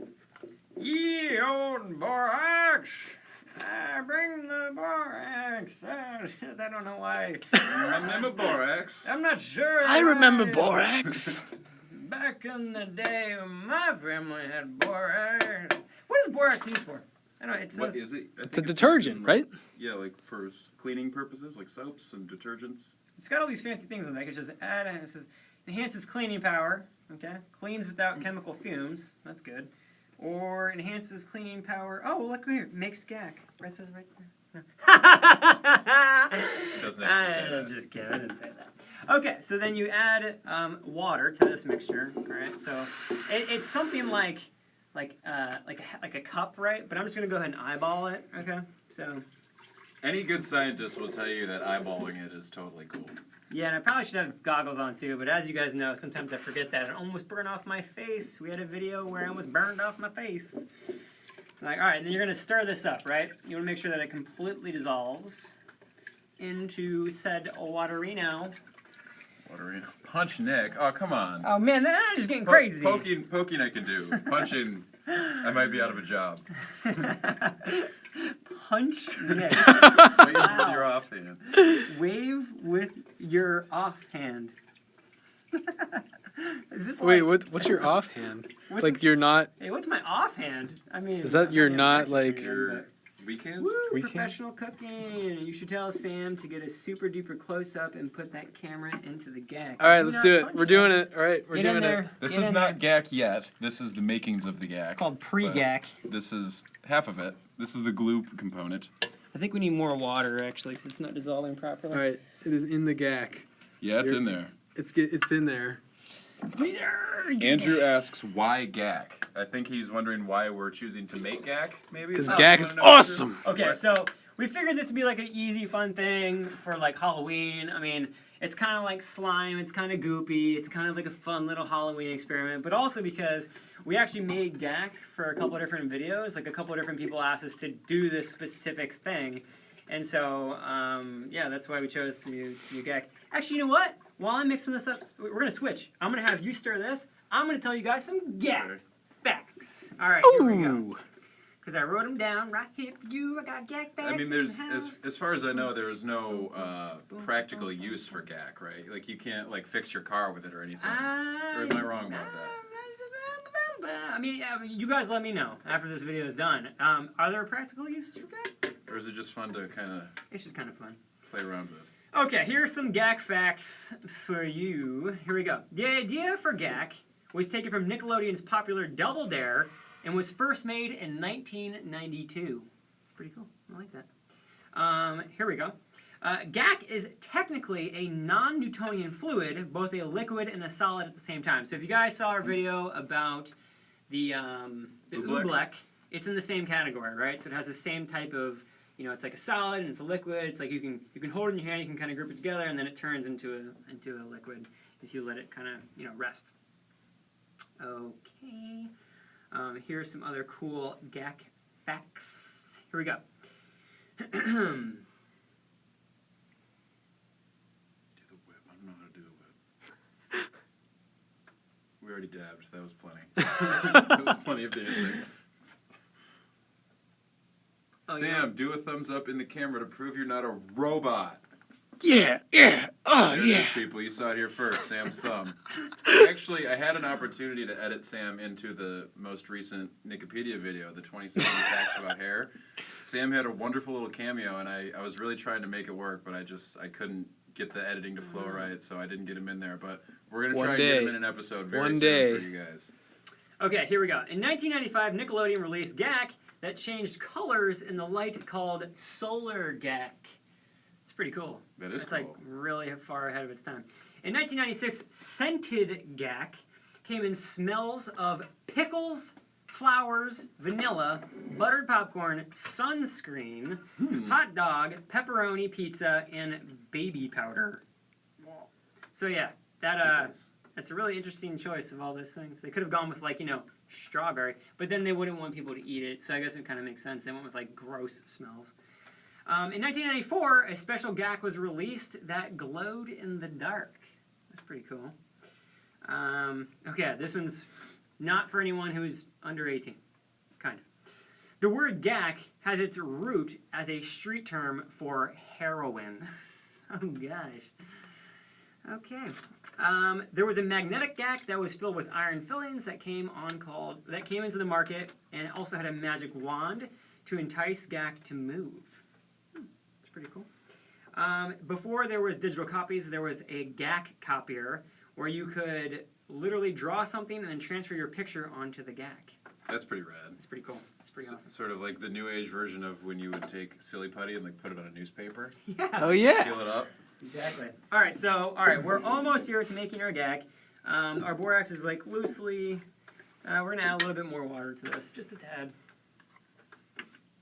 Ye old borax! Bring the borax! I don't know why. Remember Borax? I'm not sure. I remember why. borax. Back in the day, my family had borax. What is borax used for? I don't know. It says. What is it? I think The it's detergent, used in, right? Yeah, like for cleaning purposes, like soaps and detergents. It's got all these fancy things in there. It says it says enhances cleaning power. Okay, cleans without chemical fumes. That's good. Or enhances cleaning power. Oh, look here, makes GAK. It says right there. Doesn't actually say I'm that. just kidding. I didn't say that. Okay, so then you add water to this mixture. All right, so it's something like a cup, right? But I'm just gonna go ahead and eyeball it. Okay, so. Any good scientist will tell you that eyeballing it is totally cool. Yeah, and I probably should have goggles on too, but as you guys know, sometimes I forget that. It almost burned off my face. We had a video where I almost burned off my face. Like, all right, and then you're gonna stir this up, right? You wanna make sure that it completely dissolves into said waterino. Waterino. Punch Nick. Oh, come on. Oh man, that's just getting crazy. Poking I can do. Punching, I might be out of a job. Punch Nick. Wave with your offhand. Wave with your offhand. Is this Wait, like, what's your offhand? What's Like you're not. hey, what's my offhand? I mean, Is that you're I'm not, actually like- doing Your it, weekend? but- Woo, Weekend? professional cooking. You should tell Sam to get a super duper close up and put that camera into the GAK. All right, let's do it. We're doing it. All right, we're Get in doing there. it. This Get is in not there. GAK yet. This is the makings of the GAK. It's called pre-GAK. This is half of it. This is the glue component. I think we need more water actually, because it's not dissolving properly. All right, it is in the GAK. Yeah, it's in there. It's in there. Andrew asks, why GAK? I think he's wondering why we're choosing to make GAK, maybe? Because Oh, GAK you is wanna know, Andrew? awesome. Okay, What? so we figured this would be like an easy, fun thing for like Halloween. I mean, it's kind of like slime, it's kind of goopy, it's kind of like a fun little Halloween experiment, but also because we actually made GAK for a couple of different videos. Like a couple of different people asked us to do this specific thing. And so, yeah, that's why we chose to do GAK. Actually, you know what? While I'm mixing this up, we're going to switch. I'm going to have you stir this. I'm going to tell you guys some GAK facts. All right, here we go. Ooh. Because I wrote them down right here for you. I got GAK facts I mean, in there's the house. as far as I know, there is no practical use for GAK, right? Like you can't like fix your car with it or anything. Or am I wrong about that? I mean, you guys let me know after this video is done. Are there practical uses for GAK? Or is it just fun to kind of It's just kind of fun. play around with? Okay, here's some GAK facts for you. Here we go. The idea for GAK was taken from Nickelodeon's popular Double Dare and was first made in 1992. It's pretty cool. I like that. Here we go. GAK is technically a non-Newtonian fluid, both a liquid and a solid at the same time. So if you guys saw our video about the oobleck, it's in the same category, right? So it has the same type of, it's like a solid and it's a liquid. It's like you can hold it in your hand, you can kind of grip it together, and then it turns into a liquid if you let it kind of rest. Okay. Here's some other cool GAK facts. Here we go. Do the whip. I don't know how to do the whip. We already dabbed. That was plenty. That was plenty of dancing. Oh, Sam, do a thumbs up in the camera to prove you're not a robot. Yeah. Oh, There it is, people. You saw it here first. Sam's thumb. Actually, I had an opportunity to edit Sam into the most recent Nickelodeons video, the 27 facts about hair. Sam had a wonderful little cameo, and I was really trying to make it work, but I couldn't get the editing to flow right, so I didn't get him in there. But we're going to try and get him in an episode very soon for you guys. Okay, here we go. In 1995, Nickelodeon released GAK that changed colors in the light called Solar GAK. It's pretty cool. That is It's cool. like really far ahead of its time. In 1996, Scented GAK came in smells of pickles, flowers, vanilla, buttered popcorn, sunscreen, hot dog, pepperoni pizza, and baby powder. So yeah, that's a really interesting choice of all those things. They could have gone with strawberry, but then they wouldn't want people to eat it, so I guess it kind of makes sense. They went with gross smells. In 1994, a special GAK was released that glowed in the dark. That's pretty cool. Okay, this one's not for anyone who's under 18, kind of. The word GAK has its root as a street term for heroin. Oh gosh. Okay. There was a magnetic GAK that was filled with iron fillings that came into the market, and it also had a magic wand to entice GAK to move. It's pretty cool. Before there was digital copies, there was a GAK copier where you could literally draw something and then transfer your picture onto the GAK. That's pretty rad. It's pretty cool. It's pretty awesome. Sort of like the new age version of when you would take silly putty and put it on a newspaper. Yeah. Oh yeah. Peel it up. Exactly. All right, we're almost here to making our GAK. Our borax is loosely. We're gonna add a little bit more water to this, just a tad.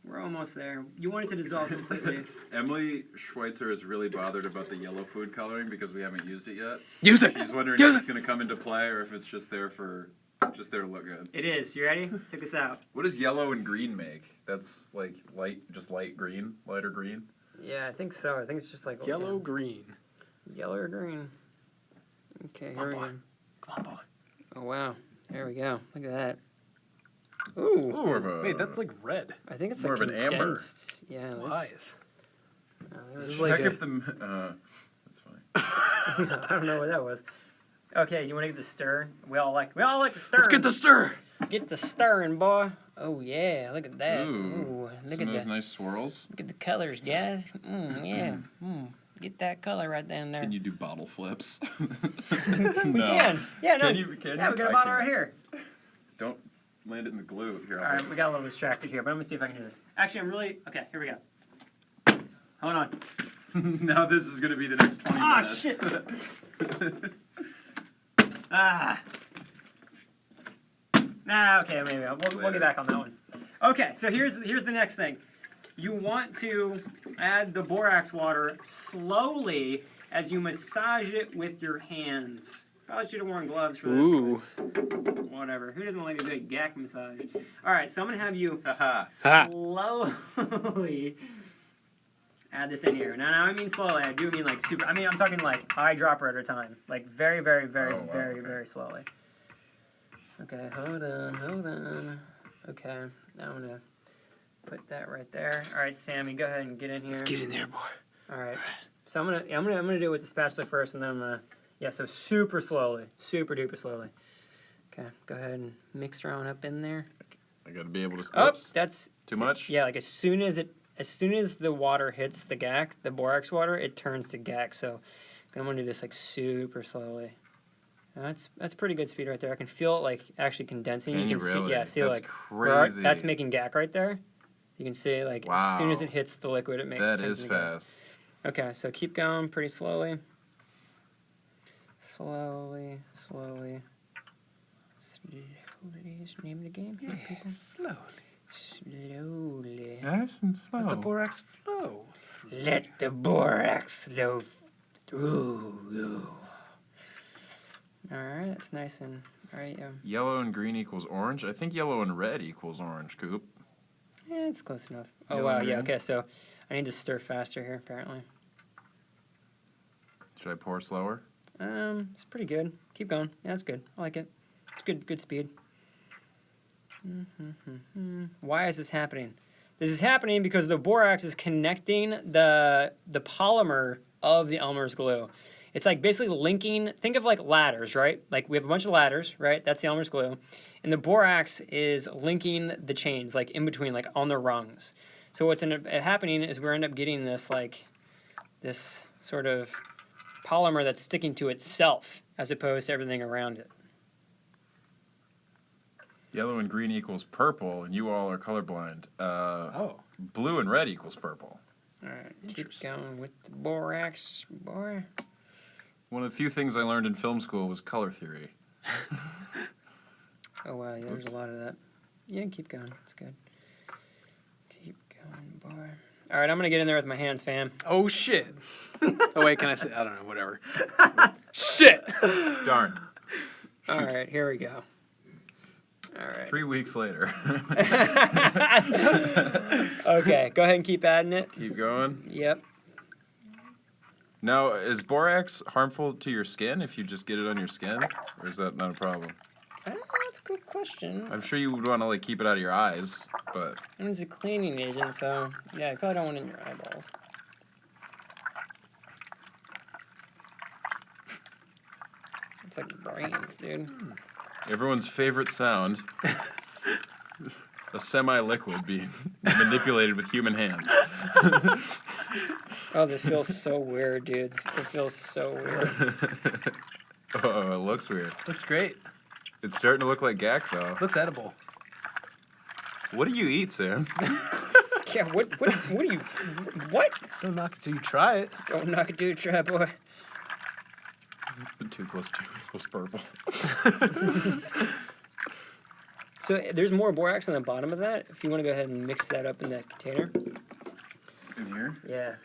We're almost there. You want it to dissolve completely. Emily Schweitzer is really bothered about the yellow food coloring because we haven't used it yet. Use it. She's wondering if it's gonna come into play or if it's just there to look good. It is. You ready? Check this out. What does yellow and green make? That's light green, lighter green. Yeah, I think so. I think it's just Yellow, green. Yellow or green. Okay, here we go. Come on, boy. Oh wow, there we go. Look at that. Ooh. More of a. Wait, that's red. I think it's more of an amber. condensed. Yeah. Wise. This is Check like if the. That's fine. I don't know what that was. Okay, you want to get the stir? We all like the stir. Let's get the stir. Get the stirring, boy. Oh yeah, look at that. Ooh, Look some at of those that. nice swirls. Look at the colors, guys. Yeah. Get that color right down there. Can you do bottle flips? We can. Yeah, no. Can you? We got a bottle right here. Don't land it in the glue. Here, All right, we got a little distracted here, but I'm gonna see if I can do this. Actually, okay. Here we go. Hold on. Now this is gonna be the next 20 minutes. Shit. Okay, maybe we'll get back on that one. Okay, so here's the next thing. You want to add the borax water slowly as you massage it with your hands. Probably should have worn gloves for this. Ooh. But whatever. Who doesn't like a good GAK massage? All right, so I'm gonna have you slowly add this in here. Now I mean slowly. I do mean super. I mean I'm talking eyedropper at a time. Very, very, very, very slowly. Okay, hold on. Okay, now I'm gonna put that right there. All right, Sammy, go ahead and get in here. Let's get in there, boy. All right. So I'm gonna do it with the spatula first, and then I'm gonna so super slowly, super duper slowly. Okay, go ahead and mix her on up in there. I gotta be able to. Oh, that's too much. Yeah, as soon as the water hits the GAK, the borax water, it turns to GAK. So I'm gonna do this super slowly. That's pretty good speed right there. I can feel it like actually condensing. Can you see, really? yeah, see That's like where crazy. that's making GAK right there. You can see like as soon as Wow. it hits the liquid, it makes. That is fast. Okay, so keep going pretty slowly. Slowly. Slowly is the name of the game here, people. Slowly. Slowly. Nice and Let the slow. borax flow. Let the borax flow through you. Alright, that's nice and alright, yeah. Yellow and green equals orange. I think yellow and red equals orange, Coop. Yeah, it's close enough. Oh Yellow wow, and yeah, green? okay, so I need to stir faster here apparently. Should I pour slower? It's pretty good. Keep going. Yeah, that's good. I like it. It's good speed. Why is this happening? This is happening because the borax is connecting the polymer of the Elmer's glue. It's like basically linking, think of like ladders, right? Like we have a bunch of ladders, right? That's the Elmer's glue. And the borax is linking the chains, like in between, like on the rungs. So what's happening is we end up getting this like, this sort of polymer that's sticking to itself as opposed to everything around it. Yellow and green equals purple, and you all are colorblind. Blue and red equals purple. All right, keep going with the borax, boy. One of the few things I learned in film school was color theory. Oh wow, yeah, there's a lot of that. Yeah, keep going. It's good. Keep going, boy. All right, I'm gonna get in there with my hands, fam. Oh shit. Oh wait, can I say? I don't know. Whatever. Shit. Darn. All right, here we go. All right. 3 weeks later. Okay, go ahead and keep adding it. Keep going. Yep. Now, is borax harmful to your skin if you just get it on your skin? Or is that not a problem? That's a good question. I'm sure you would want to like keep it out of your eyes, but I mean, it's a cleaning agent, so yeah, you probably don't want it in your eyeballs. It's like brains, dude. everyone's favorite sound, a semi-liquid being manipulated with human hands. Oh, this feels so weird, dudes. It feels so weird. Oh, it looks weird. Looks great. It's starting to look like GAK, though. Looks edible. What do you eat, Sam? Yeah, what do you, what? Don't knock it till you try it. Don't knock it, dude, try, boy. 2 + 2 = purple. So there's more borax on the bottom of that. If you want to go ahead and mix that up in that container. In here? Yeah.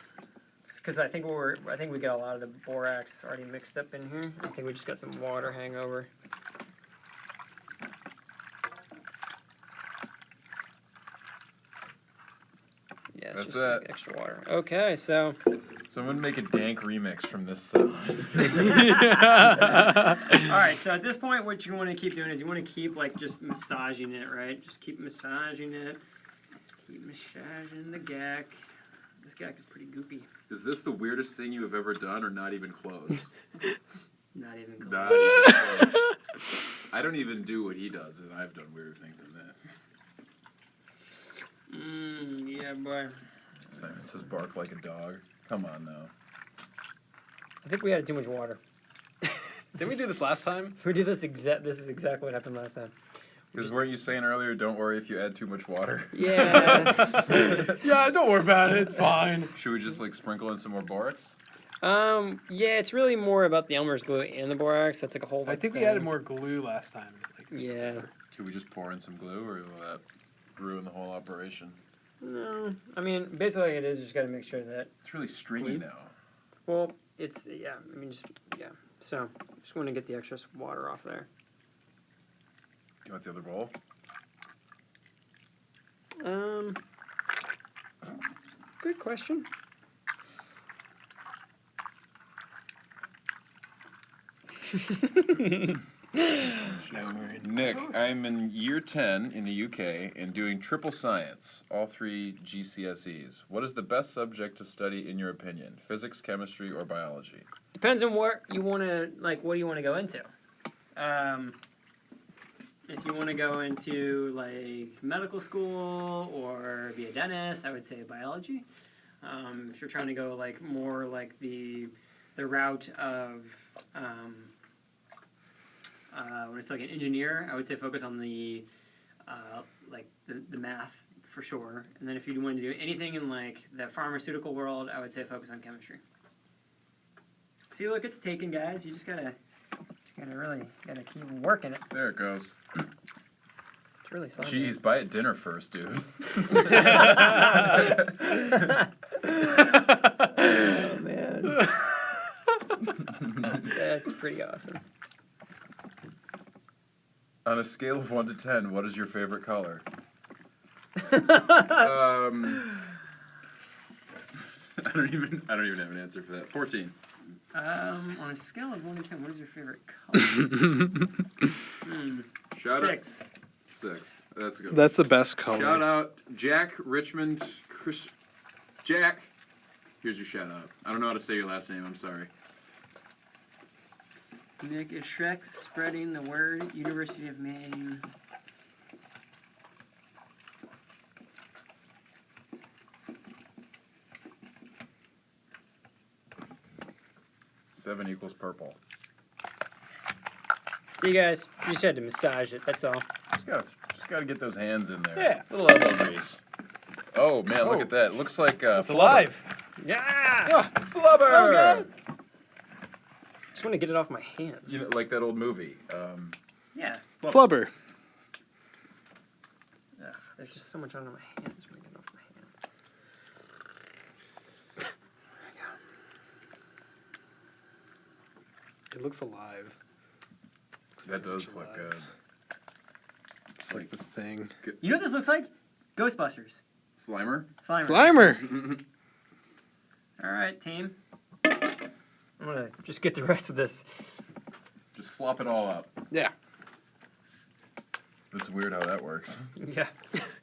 Because I think we got a lot of the borax already mixed up in here. I think we just got some water hangover. Yeah, it's That's just like it. extra water. Okay, so Someone make a dank remix from this song. all right. So at this point, what you want to keep doing is you want to keep like just massaging it, right? Just keep massaging it. Keep massaging the GAK. This GAK is pretty goopy. Is this the weirdest thing you have ever done, or not even close? Not even close. Not even close. I don't even do what he does, and I've done weirder things than this. Yeah, boy. Simon says bark like a dog. Come on, now. I think we added too much water. Didn't we do this last time? We did this This is exactly what happened last time. Because weren't you saying earlier, don't worry if you add too much water? Yeah. Yeah, don't worry about it. It's fine. Should we just like sprinkle in some more borax? Yeah, it's really more about the Elmer's glue and the borax. So it's like a whole. I think we added more glue last time. Yeah. Should we just pour in some glue, or will that ruin the whole operation? No, I mean basically it is just got to make sure that. It's really stringy now. Well, it's yeah. I mean just yeah. So just want to get the extra water off there. You want the other bowl? Good question. Nick, I'm in year 10 in the UK and doing triple science, all 3 GCSEs. What is the best subject to study in your opinion? Physics, chemistry, or biology? Depends on what you want to like. What do you want to go into? If you want to go into like medical school or be a dentist, I would say biology. If you're trying to go like more like the route of when it's like an engineer, I would say focus on the like the math for sure. And then if you want to do anything in like the pharmaceutical world, I would say focus on chemistry. See, look, it's taken, guys. You just gotta really keep working it. There it goes. It's really slow. Jeez, buy it dinner first, dude. Oh man, that's pretty awesome. On a scale of 1 to 10, what is your favorite color? I don't even have an answer for that. 14. On a scale of 1 to 10, what is your favorite color? Shout Six. out 6. That's a good. That's the best color. Shout out Jack Richmond Chris. Jack, here's your shout out. I don't know how to say your last name. I'm sorry. Nick is Shrek spreading the word. University of Maine. Seven equals purple. See, guys, you just had to massage it. That's all. Just gotta get those hands in there. Yeah. Little elbow grease. Oh man, look Oh. at that. It looks like It's alive. Yeah. Flubber. Just want to get it off my hands. You know, like that old movie. Yeah. Flubber. Ugh, there's just so much under my hands. When I get it off my hands. It looks alive. That does look alive. good. It's like the thing. You know what this looks like? Ghostbusters. Slimer. Slimer. Slimer. All right, team. I'm gonna just get the rest of this. Just slop it all up. Yeah. That's weird how that works. Yeah.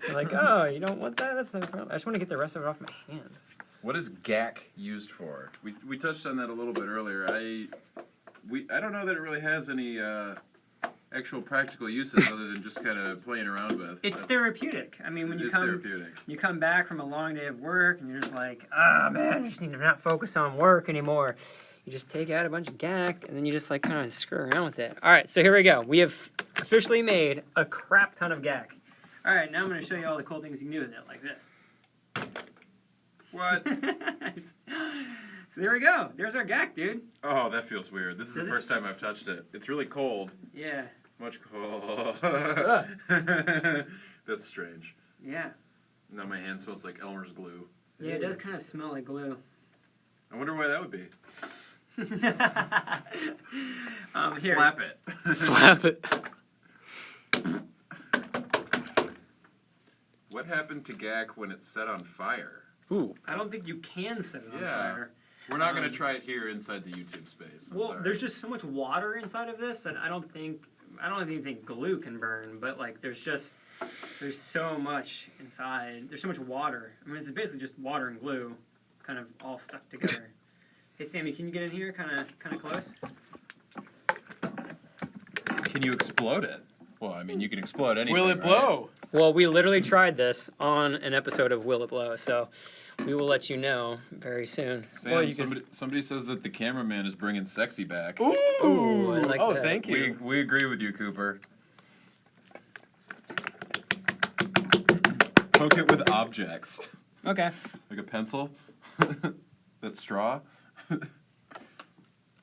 You're like, oh, you don't want that? That's no problem. I just want to get the rest of it off my hands. What is GAK used for? We touched on that a little bit earlier. I don't know that it really has any actual practical uses other than just kind of playing around with. It's therapeutic. I mean, when It you is come therapeutic. you come back from a long day of work and you're just like, ah, man, I just need to not focus on work anymore. You just take out a bunch of GAK and then you just like kind of screw around with it. All right, so here we go. We have officially made a crap ton of GAK. All right, now I'm going to show you all the cool things you can do with it, like this. What? So there we go. There's our GAK, dude. Oh, that feels weird. This is Does the it? first time I've touched it. It's really cold. Yeah. Much cold. That's strange. Yeah. Now my hand smells like Elmer's glue. Yeah, it does kind of smell like glue. I wonder why that would be. Here. Slap it. Slap it. What happened to GAK when it's set on fire? Ooh. I don't think you can set it on Yeah. fire. We're not going to try it here inside the YouTube space. I'm Well, sorry. there's just so much water inside of this that I don't even think glue can burn, but like there's so much inside. There's so much water. I mean, it's basically just water and glue kind of all stuck together. Hey Sammy, can you get in here kind of close? Can you explode it? Well, I mean, you can explode anything. Will it blow? Well, we literally tried this on an episode of Will It Blow, so we will let you know very soon. Sam, Well, you can- somebody says that the cameraman is bringing sexy back. Ooh. Ooh, I like oh, that. thank you. We agree with you, Cooper. Poke it with objects. Okay. Like a pencil? That's straw?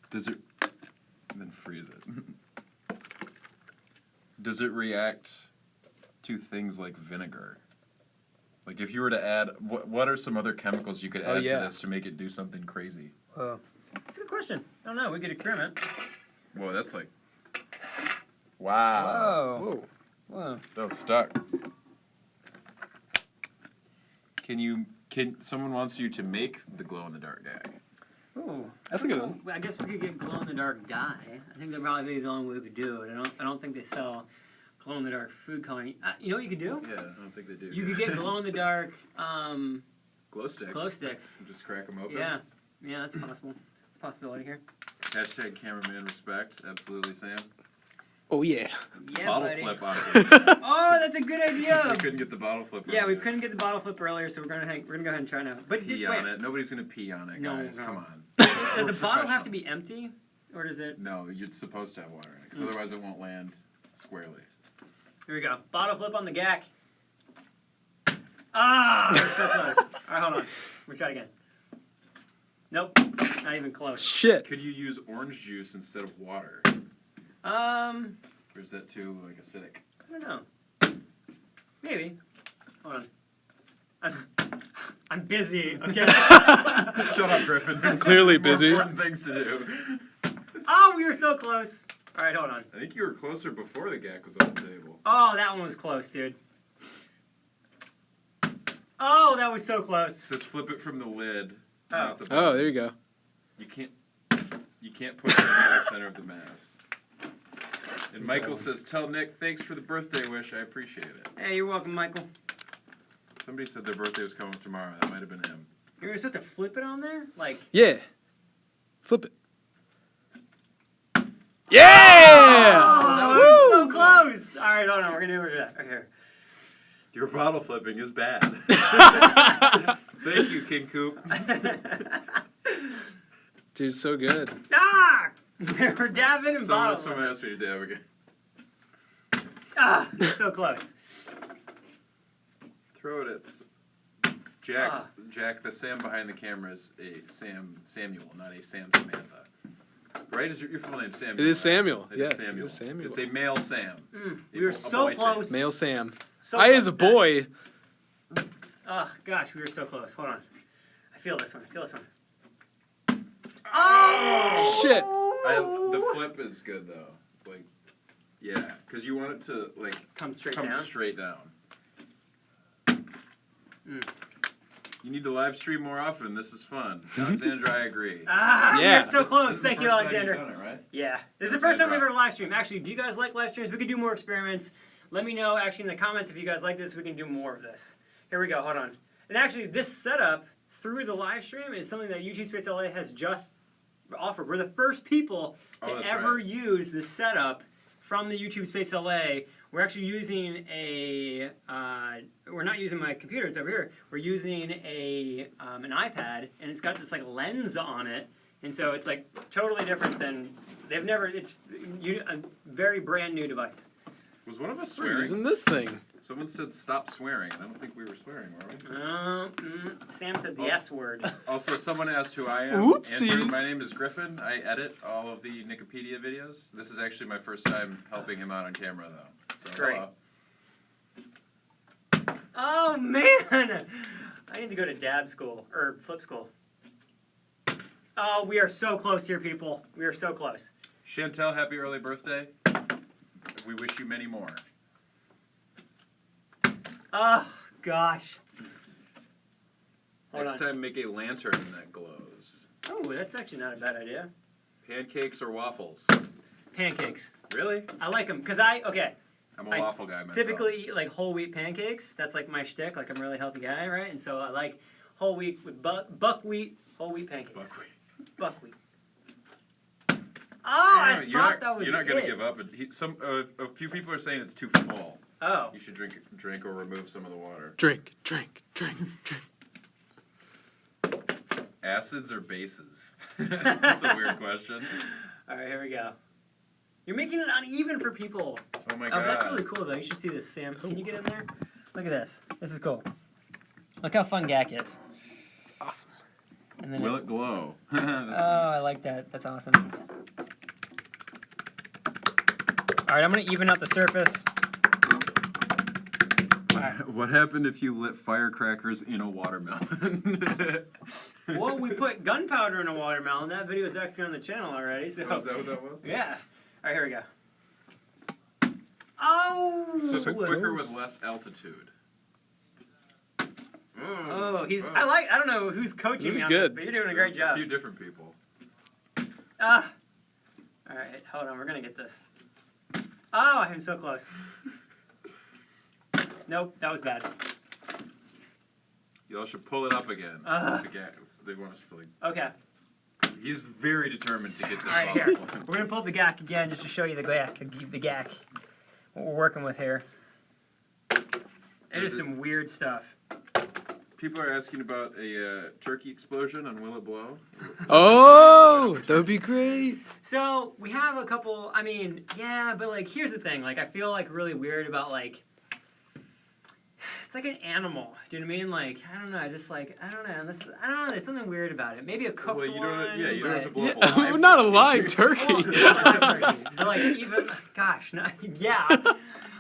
Does it... And then freeze it. Does it react to things like vinegar? Like if you were to add... What are some other chemicals you could add yeah. to this to make it do something crazy? That's a good question. I don't know. We could experiment. Whoa, that's like... Wow. Whoa. Whoa. Whoa. That was stuck. Someone wants you to make the glow-in-the-dark GAK. Ooh, That's a good one. I guess we could get glow-in-the-dark dye. I think that'd probably be the only way we could do it. I don't think they sell glow-in-the-dark food coloring. You know what you could do? Yeah, I don't think they do. You could get glow-in-the-dark glow sticks. glow sticks. And just crack them open. Yeah, that's possible. It's a possibility here. Hashtag cameraman respect. Absolutely, Sam. Oh, yeah. Yeah, Bottle buddy. flip on it. Oh, that's a good idea. We couldn't get the bottle flip on Yeah, we it. couldn't get the bottle flip earlier, so we're gonna go ahead and try now. But Pee wait, on it. Nobody's going to pee on it, No, guys. no. Come on. does the bottle have to be empty? Or does it? No, you're supposed to have water in it, because otherwise it won't land squarely. Here we go. Bottle flip on the GAK. Ah, we're so close. All right, hold on. We'll try again. Nope, not even close. Shit. Could you use orange juice instead of water? Or is that too like acidic? I don't know. Maybe. Hold on. I'm busy. Okay. Shut up, Griffin. There's Clearly more busy. important things to do. Oh, we were so close. All right, hold on. I think you were closer before the GAK was on the table. Oh, that one was close, dude. Oh, that was so It close. says flip it from the lid, Oh. not the Oh, bottom. there you go. You can't put it in the center of the mass. And Michael says, tell Nick, thanks for the birthday wish. I appreciate it. Hey, you're welcome, Michael. Somebody said their birthday was coming tomorrow. That might have been him. You were supposed to flip it on there? Like, Yeah. Flip it. Yeah! oh, that was so close. All right, hold on. We're going to do that. Okay, here. Your bottle flipping is bad. Thank you, King Coop. Dude, so good. Ah! We're dabbing and bottle Someone asked me to dab again. Ah, so close. Throw it at Jack. The Sam behind the camera is a Samuel, not a Sam Samantha. Right? Is your full name Samuel? It is Samuel. It Yes, is Samuel. it is Samuel. It's a male Sam. We were A so boy close. Sam. Male Sam. So I, close as a with that. boy, Oh, gosh, we were so close. Hold on. I feel this one. Oh! shit. The flip is good though. Like, yeah, because you want it to like Come straight come down. straight down. You need to live stream more often. This is fun. Alexandra, I agree. Ah, Yeah. we're so close. This is the Thank you, first time Alexander. you've done it, right? Yeah. This is the first time we've Alexandra. ever live streamed. Actually, do you guys like live streams? We could do more experiments. Let me know actually in the comments if you guys like this. We can do more of this. Here we go. Hold on. And actually, this setup through the live stream is something that YouTube Space LA has just offered. We're the first people to that's ever right. use the setup from the YouTube Space LA. We're actually using we're not using my computer, it's over here. We're using an iPad, and it's got this like lens on it, and so it's like totally different than, it's a very brand new device. Was one of us We're swearing? using this thing. Someone said stop swearing. I don't think we were swearing, were we? Sam said the Also- S word. Also, someone asked who I am. Oopsies. Andrew, my name is Griffin. I edit all of the Nickelodeons videos. This is actually my first time helping him out on camera, though. So, Great. hello. Oh man! I need to go to dab school, or flip school. Oh, we are so close here, people. We are so close. Chantel, happy early birthday. We wish you many more. Oh, gosh. Hold Next on. time, make a lantern that glows. Oh, that's actually not a bad idea. Pancakes or waffles? Pancakes. Really? I like them, because I'm a I waffle guy myself. typically eat like whole wheat pancakes. That's like my shtick. Like I'm a really healthy guy, right? And so I like whole wheat with buckwheat, whole wheat pancakes. Buckwheat. Oh, I thought that was You're not gonna it. give up. A few people are saying it's too full. Oh. You should drink or remove some of the water. Drink. Acids or bases? That's a weird question. All right, here we go. You're making it uneven for people. Oh my Oh, god. that's really cool though. You should see this, Sam. Can you get in there? Look at this. This is cool. Look how fun GAK is. It's awesome. And then Will it glow? oh, I like that. That's awesome. All right, I'm gonna even out the surface. All right. What happened if you lit firecrackers in a watermelon? Well, we put gunpowder in a watermelon. That video is actually on the channel already. So Oh, is that what that was? yeah. All right, here we go. Oh. Quicker with less altitude. Oh, I don't know who's coaching This me is on good. this, but you're doing a great There's job. A few different people. Ah. All right, hold on. We're gonna get this. Oh, I'm so close. Nope, that was bad. Y'all should pull it up again. Ugh. The gas. They want us to like. Okay. He's very determined to get this All right, off. here. We're gonna pull up the GAK again just to show you the GAK. What we're working with here. It is some weird stuff. People are asking about a turkey explosion on Will It Blow? Oh, that would be great. So we have a couple. I mean, yeah, but like, here's the thing. Like, I feel like really weird about like. It's like an animal. Do you know what I mean? Like, I don't know. I just like, I don't know. I don't know. There's something weird about it. Maybe a cooked Well, you one. don't. Yeah, you don't have to but- blow up a live Not a turkey. live turkey. But like even, gosh, not, yeah.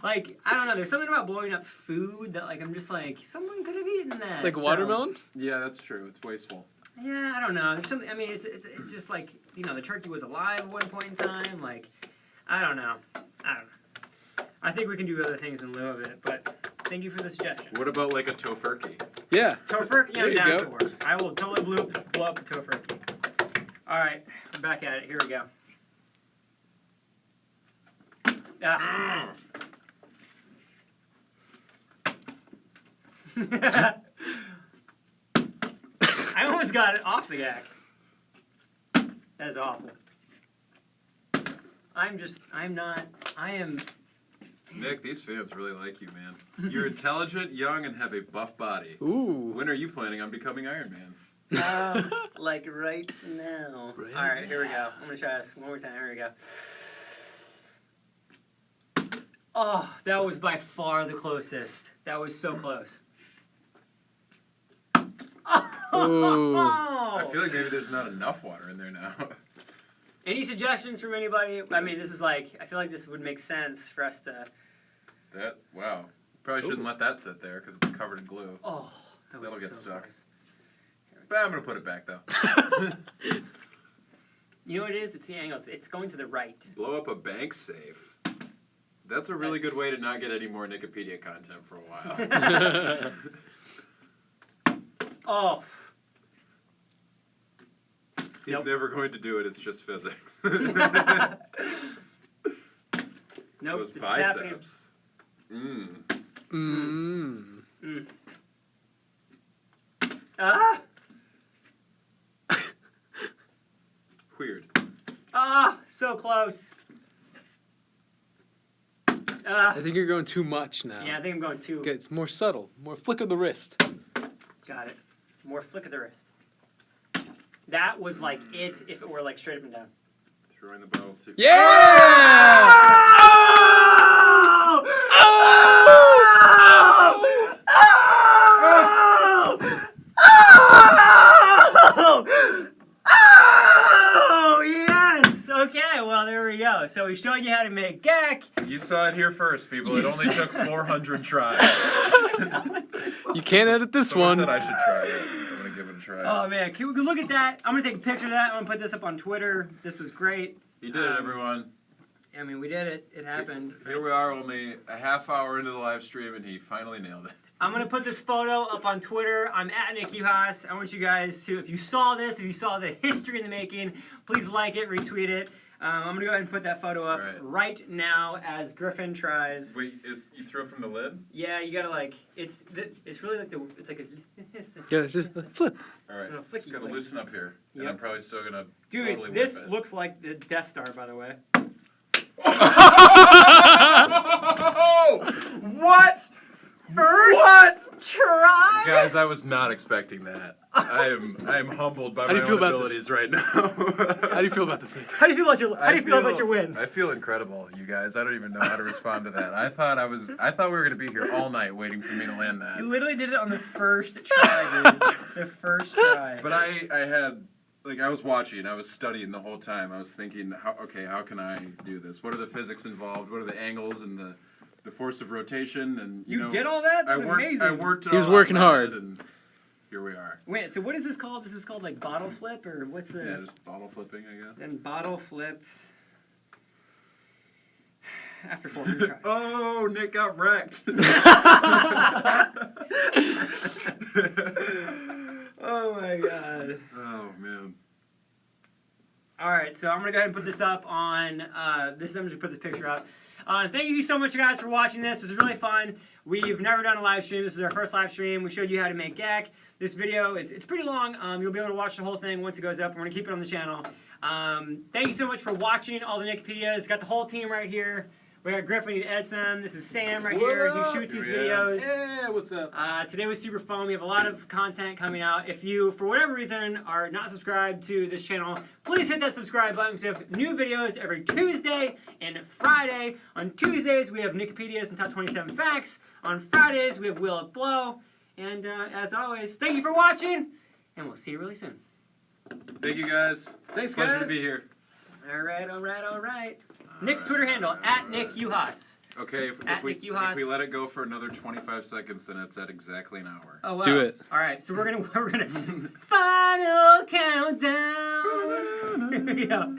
Like, I don't know. There's something about blowing up food that like I'm just like someone could have eaten that. Like So, watermelon? Yeah, that's true. It's wasteful. yeah, I don't know. There's something. I mean, it's just like the turkey was alive at one point in time. Like, I don't know. I think we can do other things in lieu of it, but thank you for the suggestion. What about like a tofurkey? Yeah. Tofurkey, There I'm you down go. for. I will totally blow up a tofurkey. All right, we're back at it. Here we go. Ah. I almost got it off the GAK. That is awful. I am. Nick, these fans really like you, man. You're intelligent, young, and have a buff body. Ooh. When are you planning on becoming Iron Man? Like right now. Right All right, here we go. I'm gonna try this one more time. Here we go. Oh, that was by far the closest. That was so close. Ooh. I feel like maybe there's not enough water in there now. Any suggestions from anybody? I mean, this is like, I feel like this would make sense for us to. Wow. Probably shouldn't let that sit there because it's covered in glue. Oh, that was That'll get so stuck. close. But I'm going to put it back, though. You know what it is? It's the angle. It's going to the right. Blow up a bank safe. That's a really That's- good way to not get any more Nickelodeon content for a while. Oh. He's Nope. never going to do it. It's just physics. Nope. Those This is happening. biceps. Mmm. Mmm. Ah! Weird. Ah! So close. Ah! I think you're going too much now. Yeah, I think I'm going too. Okay, it's more subtle. More flick of the wrist. Got it. More flick of the wrist. That was like it if it were like straight up and down. Throwing the ball too. Yeah! Oh! Oh! Oh! Oh! Yes! Okay, well, there we go. So we showed you how to make GAK. You saw it here first, people. It only took 400 tries. You can't edit this Someone one. said I should try it. I'm going to give it a try. Oh, man. Can we look at that? I'm going to take a picture of that. I'm going to put this up on Twitter. This was great. You did it, everyone. I mean, we did it. It happened. Here we are, only a half hour into the live stream, and he finally nailed it. I'm going to put this photo up on Twitter. I'm at Nick Uhas. I want you guys to, if you saw this, if you saw the history in the making, please like it, retweet it. I'm going to go ahead and put that photo up right now as Griffin tries. Wait, you threw it from the lid? Yeah, you got to like, it's really like it's like a, Yeah, just flip. All right, No, flicky just got to flick. loosen up here. And Yep. I'm probably still going to dude, totally this whip it. looks like the Death Star, by the way. What? First try? Guys, I was not expecting that. I am humbled by How do my you feel own about abilities this? right now. How do you feel about this thing? How do you feel about your win? I feel incredible, you guys. I don't even know how to respond to that. I thought we were gonna be here all night waiting for me to land that. You literally did it on the first try, dude. The first try. But I had I was watching, I was studying the whole time. I was thinking, how can I do this? What are the physics involved? What are the angles and the force of rotation? And You know, did all that? That's amazing. I worked it He was all out working in my hard. head, and here we are. Wait, so what is this called? This is called like bottle flip, or what's the? Yeah, just bottle flipping, I guess. And bottle flipped after 400 tries. Oh, Nick got wrecked. Oh my god. Oh man. All right, so I'm gonna go ahead and put this up on I'm just put this picture up. Thank you so much, guys, for watching this. This was really fun. We've never done a live stream. This is our first live stream. We showed you how to make GAK. This video it's pretty long. You'll be able to watch the whole thing once it goes up. We're gonna keep it on the channel. Thank you so much for watching all the Nickelodeons. Got the whole team right here. We got Griffin who edits them. This is Sam right here who shoots these videos. Yeah, what's up? Today was super fun. We have a lot of content coming out. If you, for whatever reason, are not subscribed to this channel, please hit that subscribe button because we have new videos every Tuesday and Friday. On Tuesdays, we have Nickelodion's and Top 27 Facts. On Fridays, we have Will It Blow. And as always, thank you for watching, and we'll see you really soon. Thank you guys. Thanks, Pleasure guys. to be here. All right. Nick's Twitter handle, @NickUhas. Okay, At Nick Uhas. if we let it go for another 25 seconds, then it's at exactly an hour. Oh, wow. do it. All right, so we're gonna final countdown. Here we go.